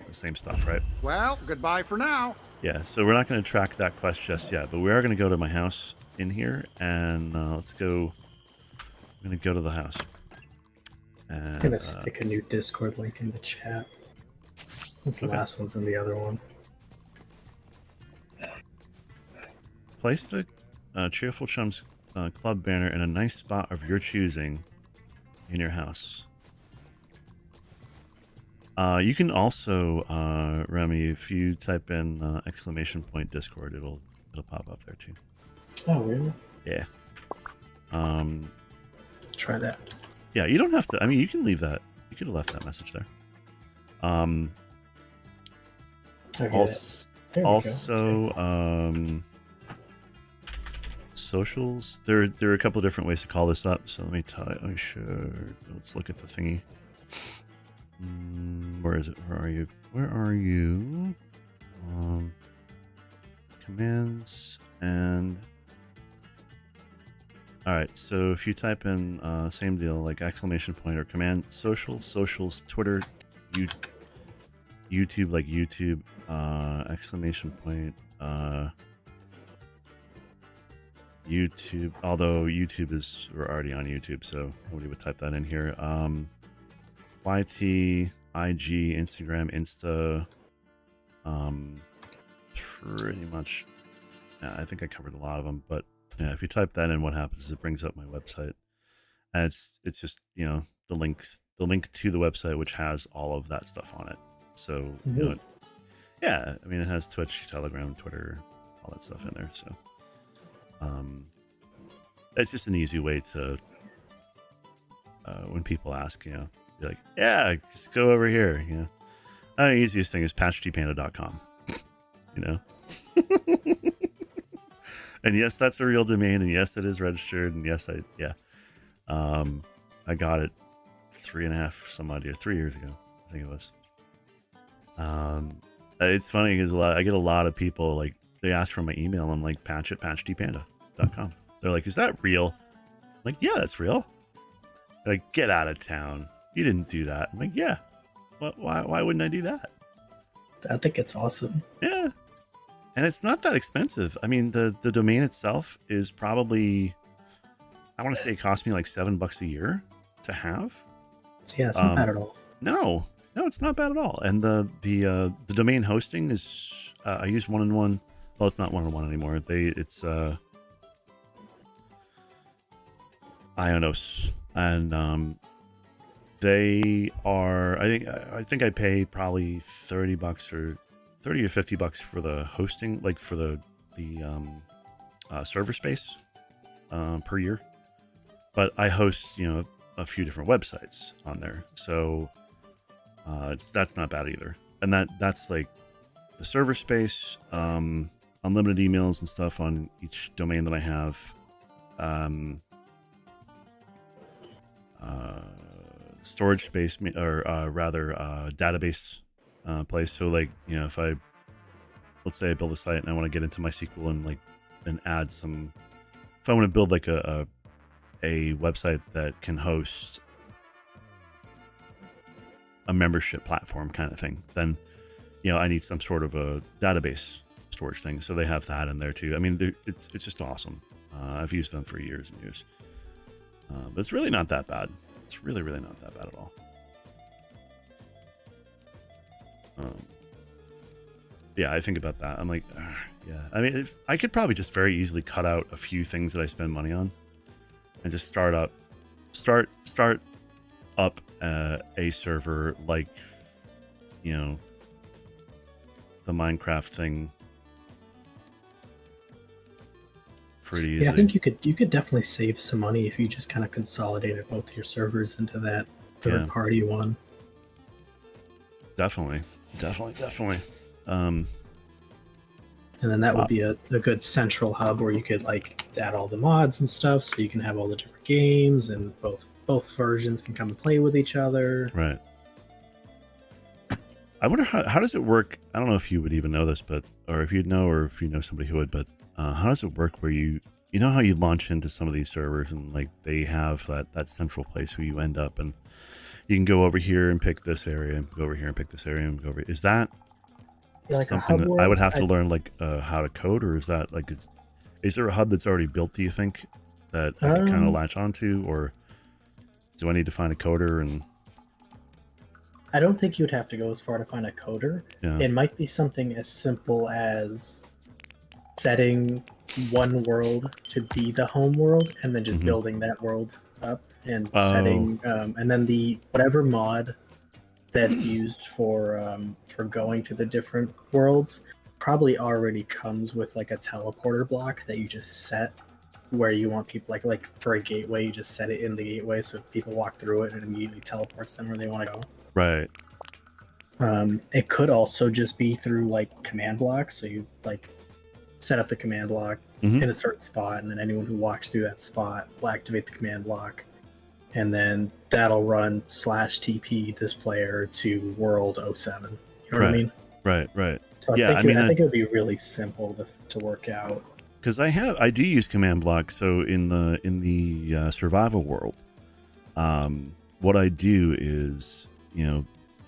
the same stuff, right? Well, goodbye for now. Yeah, so we're not going to track that quest just yet, but we are going to go to my house in here, and let's go. I'm going to go to the house. And, I'm going to stick a new Discord link in the chat. Since the last one's in the other one. Place the Cheerful Chums club banner in a nice spot of your choosing in your house. You can also, Remy, if you type in ! Discord, it'll pop up there too. Oh, really? Yeah. Try that. Yeah, you don't have to. I mean, you can leave that. You could have left that message there. Also, socials. There are a couple of different ways to call this up. So let me let's look at the thingy. Where is it? Where are you? Commands and. All right. So if you type in same deal, like ! Or command socials, Twitter, YouTube, like YouTube, ! YouTube, although YouTube we're already on YouTube, so nobody would type that in here. YT, IG, Instagram, Insta, Pretty much, yeah, I think I covered a lot of them. But yeah, if you type that in, what happens is it brings up my website, and it's just the link to the website which has all of that stuff on it. So yeah, I mean it has Twitch, Telegram, Twitter, all that stuff in there. So it's just an easy way to when people ask, be like, yeah, just go over here. The easiest thing is patchtpanda.com. And yes, that's a real domain, and yes, it is registered, and yes, I got it 3 years ago, I think it was. It's funny because I get a lot of people, like, they ask for my email. I'm like, patch at patchtpanda.com. They're like, is that real? I'm like, yeah, that's real. They're like, get out of town, you didn't do that. I'm like, yeah, why wouldn't I do that? I think it's awesome. Yeah. And it's not that expensive. I mean, the domain itself is probably, I want to say it cost me like $7 a year to have. Yeah, it's not bad at all. No, it's not bad at all. And the domain hosting is, I use 1-on-1. Well, it's not 1-on-1 anymore. It's Ionos, and they are. I think I pay probably $30 or $30 or $50 for the hosting, like for the server space per year. But I host a few different websites on there, so that's not bad either. And that's like the server space, unlimited emails and stuff on each domain that I have. Storage space, or rather database place. So like, if let's say I build a site and I want to get into MySQL and add some, if I want to build like a website that can host a membership platform kind of thing, then I need some sort of a database storage thing. So they have that in there too. I mean, it's just awesome. I've used them for years and years, but it's really not that bad. It's really not that bad at all. Yeah, I think about that. I'm like, yeah. I mean, I could probably just very easily cut out a few things that I spend money on, and just start up a server like, the Minecraft thing. Pretty easily. Yeah, I think you could definitely save some money if you just kind of consolidated both your servers into that third-party one. Definitely. And then that would be a good central hub where you could like add all the mods and stuff, so you can have all the different games and both versions can come and play with each other. Right. I wonder how does it work? I don't know if you would even know this, or if you know somebody who would, but how does it work where you know how you launch into some of these servers and like they have that central place where you end up, and you can go over here and pick this area, and go over here and pick this area, and go over. Is that like something that I would have to learn how to code, or is that like is there a hub that's already built, do you think, that I can kind of latch onto, or do I need to find a coder? And I don't think you'd have to go as far to find a coder. Yeah. It might be something as simple as setting one world to be the home world and then just building that world up and setting and then the whatever mod that's used for going to the different worlds probably already comes with like a teleporter block that you just set where you want people, like for a gateway, you just set it in the gateway so if people walk through it, it immediately teleports them where they want to go. Right. It could also just be through like command blocks, so you like set up the command block in a certain spot, and then anyone who walks through that spot will activate the command block, and then that'll run /TP this player to world 07. You know what I mean? Right. So I think it would be really simple to work out. Because I do use command block. So in the survival world, what I do is, I'm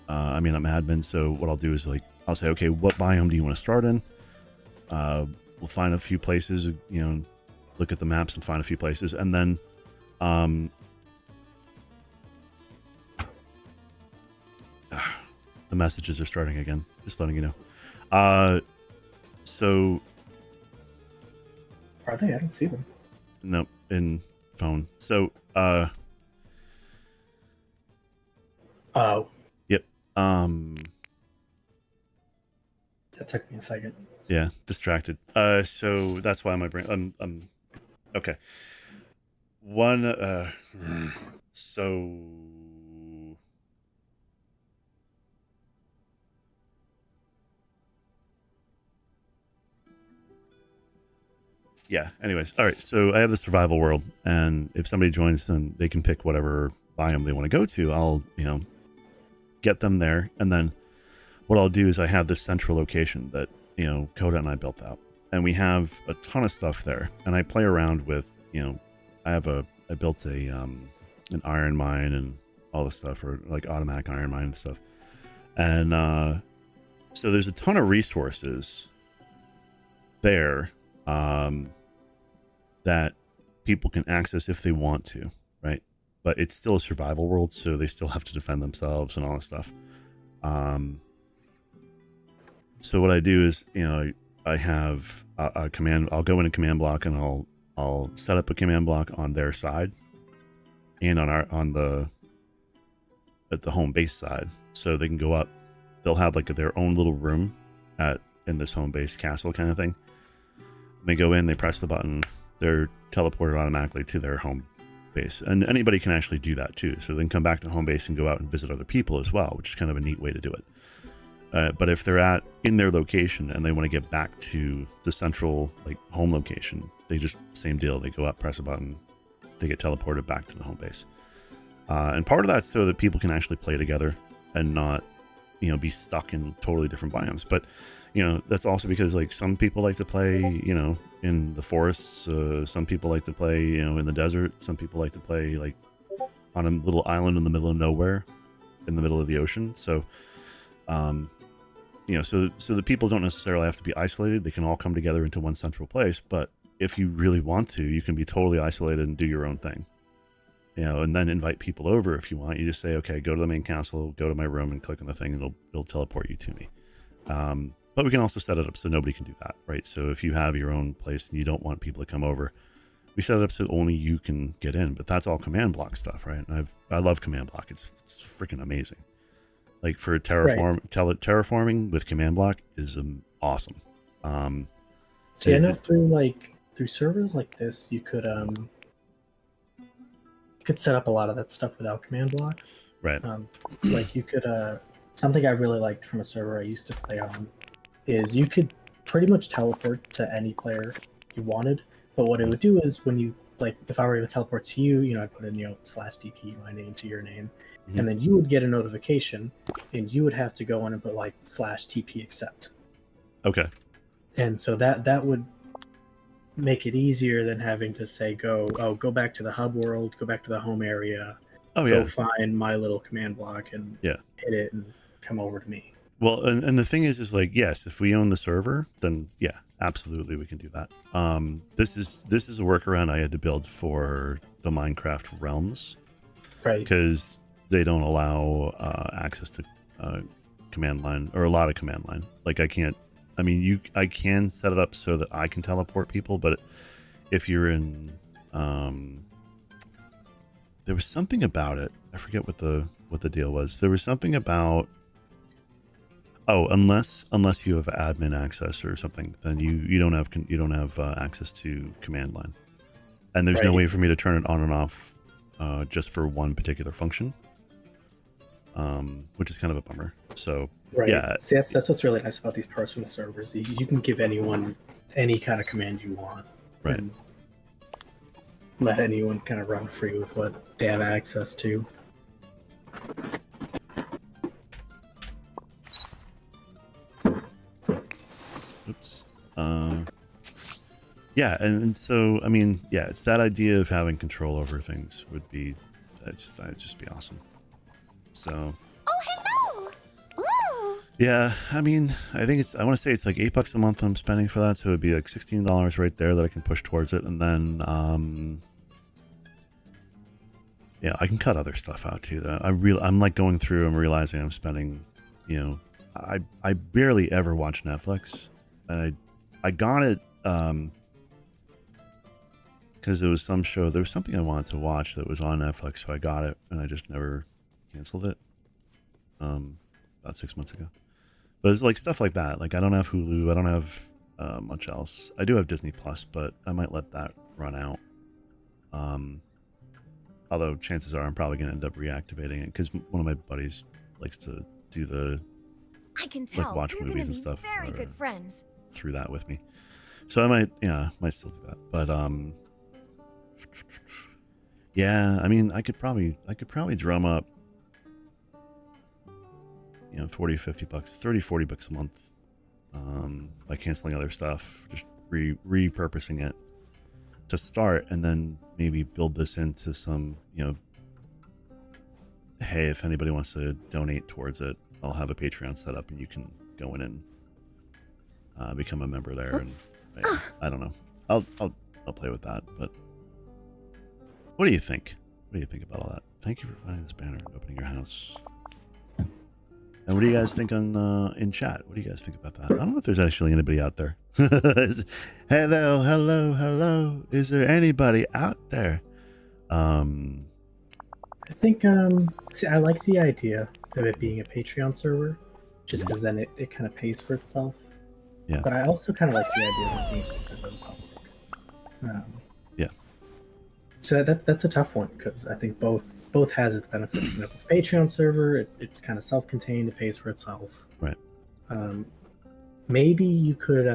admin. So what I'll do is like I'll say, okay, what biome do you want to start in? We'll find a few places, look at the maps and find a few places, and then the messages are starting again. Just letting you know. So Are they? I don't see them. no, in phone. So Oh, yep. that took me a second. Yeah, distracted. So that's why my brain. Okay. One. So. Yeah. Anyways, all right. So I have the survival world, and if somebody joins, then they can pick whatever biome they want to go to. I'll, get them there, and then what I'll do is I have this central location that Coda and I built out, and we have a ton of stuff there. And I play around with, I built a an iron mine and all this stuff, or like automatic iron mine and stuff, and so there's a ton of resources there. That people can access if they want to, right? But it's still a survival world, so they still have to defend themselves and all this stuff. So what I do is, I have a command. I'll go in a command block, and I'll set up a command block on their side, and at the home base side, so they can go up. They'll have like their own little room in this home base castle kind of thing. They go in, they press the button, they're teleported automatically to their home base. And anybody can actually do that too. So they can come back to home base and go out and visit other people as well, which is kind of a neat way to do it. But if they're in their location and they want to get back to the central home location, they just, same deal. They go up, press a button, they get teleported back to the home base. And part of that's so that people can actually play together and not, be stuck in totally different biomes. But that's also because some people like to play, in the forests. Some people like to play, in the desert. Some people like to play on a little island in the middle of nowhere, in the middle of the ocean. So, so the people don't necessarily have to be isolated. They can all come together into one central place. But if you really want to, you can be totally isolated and do your own thing. And then invite people over if you want. You just say, okay, go to the main castle, go to my room, and click on the thing, and it'll teleport you to me. But we can also set it up so nobody can do that, right? So if you have your own place and you don't want people to come over, we set it up so only you can get in. But that's all command block stuff, right? And I love command block. It's freaking amazing. For terraforming with command block is awesome. See, I know through servers like this, you could set up a lot of that stuff without command blocks. Right. You could something I really liked from a server I used to play on is you could pretty much teleport to any player you wanted. But what it would do is when you if I were to teleport to you, I'd put in /dp my name to your name, and then you would get a notification, and you would have to go on and put /tp accept. Okay. And so that would make it easier than having to say go back to the hub world, go back to the home area. Go find my little command block and hit it and come over to me. Well, and the thing is yes, if we own the server, then yeah, absolutely we can do that. This is a workaround I had to build for the Minecraft realms, right? Because they don't allow access to command line, or a lot of command line. I can set it up so that I can teleport people, but if you're in there was something about it. I forget what the deal was. There was something about unless you have admin access or something, then you don't have access to command line, and there's no way for me to turn it on and off just for one particular function, which is kind of a bummer. So yeah, see, that's what's really nice about these personal servers. You can give anyone any kind of command you want, right? And let anyone kind of run free with what they have access to. Oops. Yeah, and so it's that idea of having control over things that'd just be awesome. So. Oh, hello! Ooh. Yeah, I think I want to say it's $8 a month I'm spending for that, so it'd be $16 right there that I can push towards it, and then I can cut other stuff out too. I'm going through, I'm realizing I'm spending I barely ever watch Netflix, and I got it because it was some show. There was something I wanted to watch that was on Netflix, so I got it, and I just never canceled it. About 6 months ago. But it's like stuff like that. Like I don't have Hulu. I don't have much else. I do have Disney Plus, but I might let that run out. Although chances are I'm probably going to end up reactivating it because one of my buddies likes to do the I can tell. like watch We're movies and be stuff very good friends. through that with me. So I might still do that. But yeah, I mean, I could probably drum up 40, 50 bucks, 30, 40 bucks a month by canceling other stuff, just repurposing it to start, and then maybe build this into some, hey, if anybody wants to donate towards it, I'll have a Patreon set up and you can go in and become a member there. And I don't know. I'll play with that. But what do you think? What do you think about all that? Thank you for finding this banner and opening your house. And what do you guys think on in chat? What do you guys think about that? I don't know if there's actually anybody out there. Hello. Is there anybody out there? I think see, I like the idea of it being a Patreon server, just because then it kind of pays for itself. Yeah. But I also kind of like the idea of it being open to the public. Yeah. So that's a tough one because I think both has its benefits. If it's a Patreon server, it's kind of self-contained. It pays for itself. Right. Maybe you could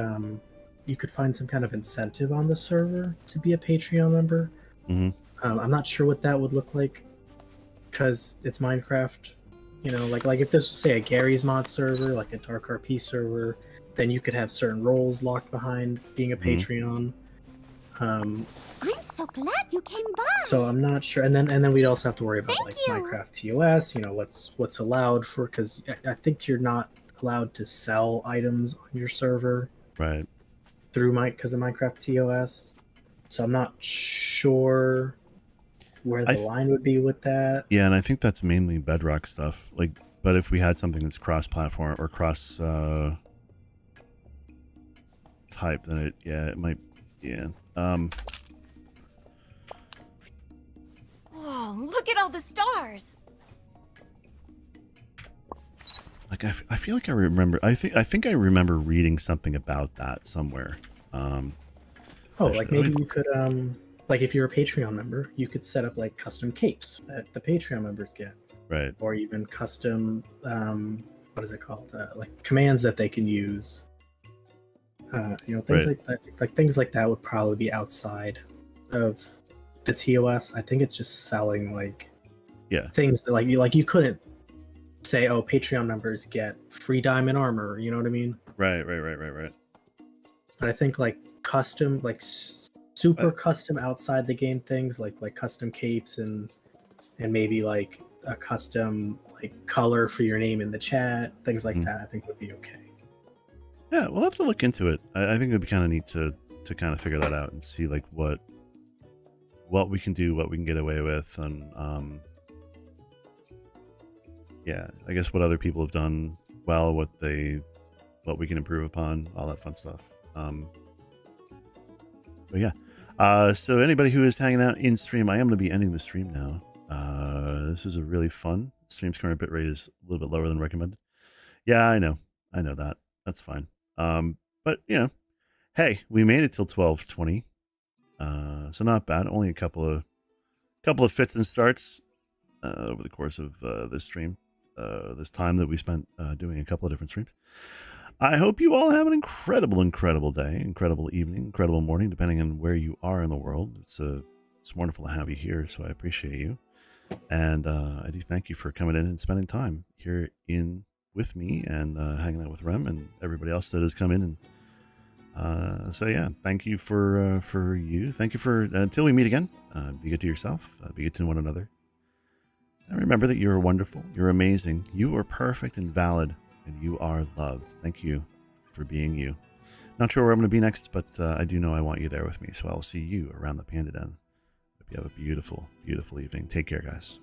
find some kind of incentive on the server to be a Patreon member. Mm-hmm. I'm not sure what that would look like because it's Minecraft. Like if this was, say, a Gary's Mod server, like a Dark RP server, then you could have certain roles locked behind being a Patreon. I'm so glad you came by. So I'm not sure, and then we'd also have to worry about Thank you. Minecraft TOS. What's allowed for, because I think you're not allowed to sell items on your server, Right. Through because of Minecraft TOS. So I'm not sure where the line would be with that. Yeah, and I think that's mainly Bedrock stuff. But if we had something that's cross-platform or cross type, then it might. Yeah. Whoa, look at all the stars. Like I feel like I remember. I think I remember reading something about that somewhere. Maybe you could like if you're a Patreon member, you could set up like custom capes that the Patreon members get, right? Or even custom what is it called? Like commands that they can use. Things like that. Like things like that would probably be outside of the TOS. I think it's just selling things that you couldn't say, oh, Patreon members get free diamond armor. You know what I mean? Right. But I think custom, super custom outside the game things, like custom capes and maybe like a custom color for your name in the chat, things like that. I think would be okay. Yeah, we'll have to look into it. I think it would be kind of neat to kind of figure that out and see what we can do, what we can get away with, and yeah, I guess what other people have done well, what we can improve upon, all that fun stuff. But yeah, so anybody who is hanging out in stream, I am going to be ending the stream now. This is a really fun. Stream's current bit is a little bit lower than recommended. Yeah, I know that. That's fine. But hey, we made it till 12:20. So not bad. Only a couple of fits and starts over the course of this stream. This time that we spent doing a couple of different streams. I hope you all have an incredible day, incredible evening, incredible morning, depending on where you are in the world. It's wonderful to have you here, so I appreciate you. And I do thank you for coming in and spending time here with me and hanging out with Rem and everybody else that has come in. And so yeah, thank you for you. Thank you for until we meet again. Be good to yourself. Be good to one another. And remember that you are wonderful. You're amazing. You are perfect and valid, and you are loved. Thank you for being you. Not sure where I'm going to be next, but I do know I want you there with me. So I'll see you around the Panda Den. Hope you have a beautiful, beautiful evening. Take care, guys.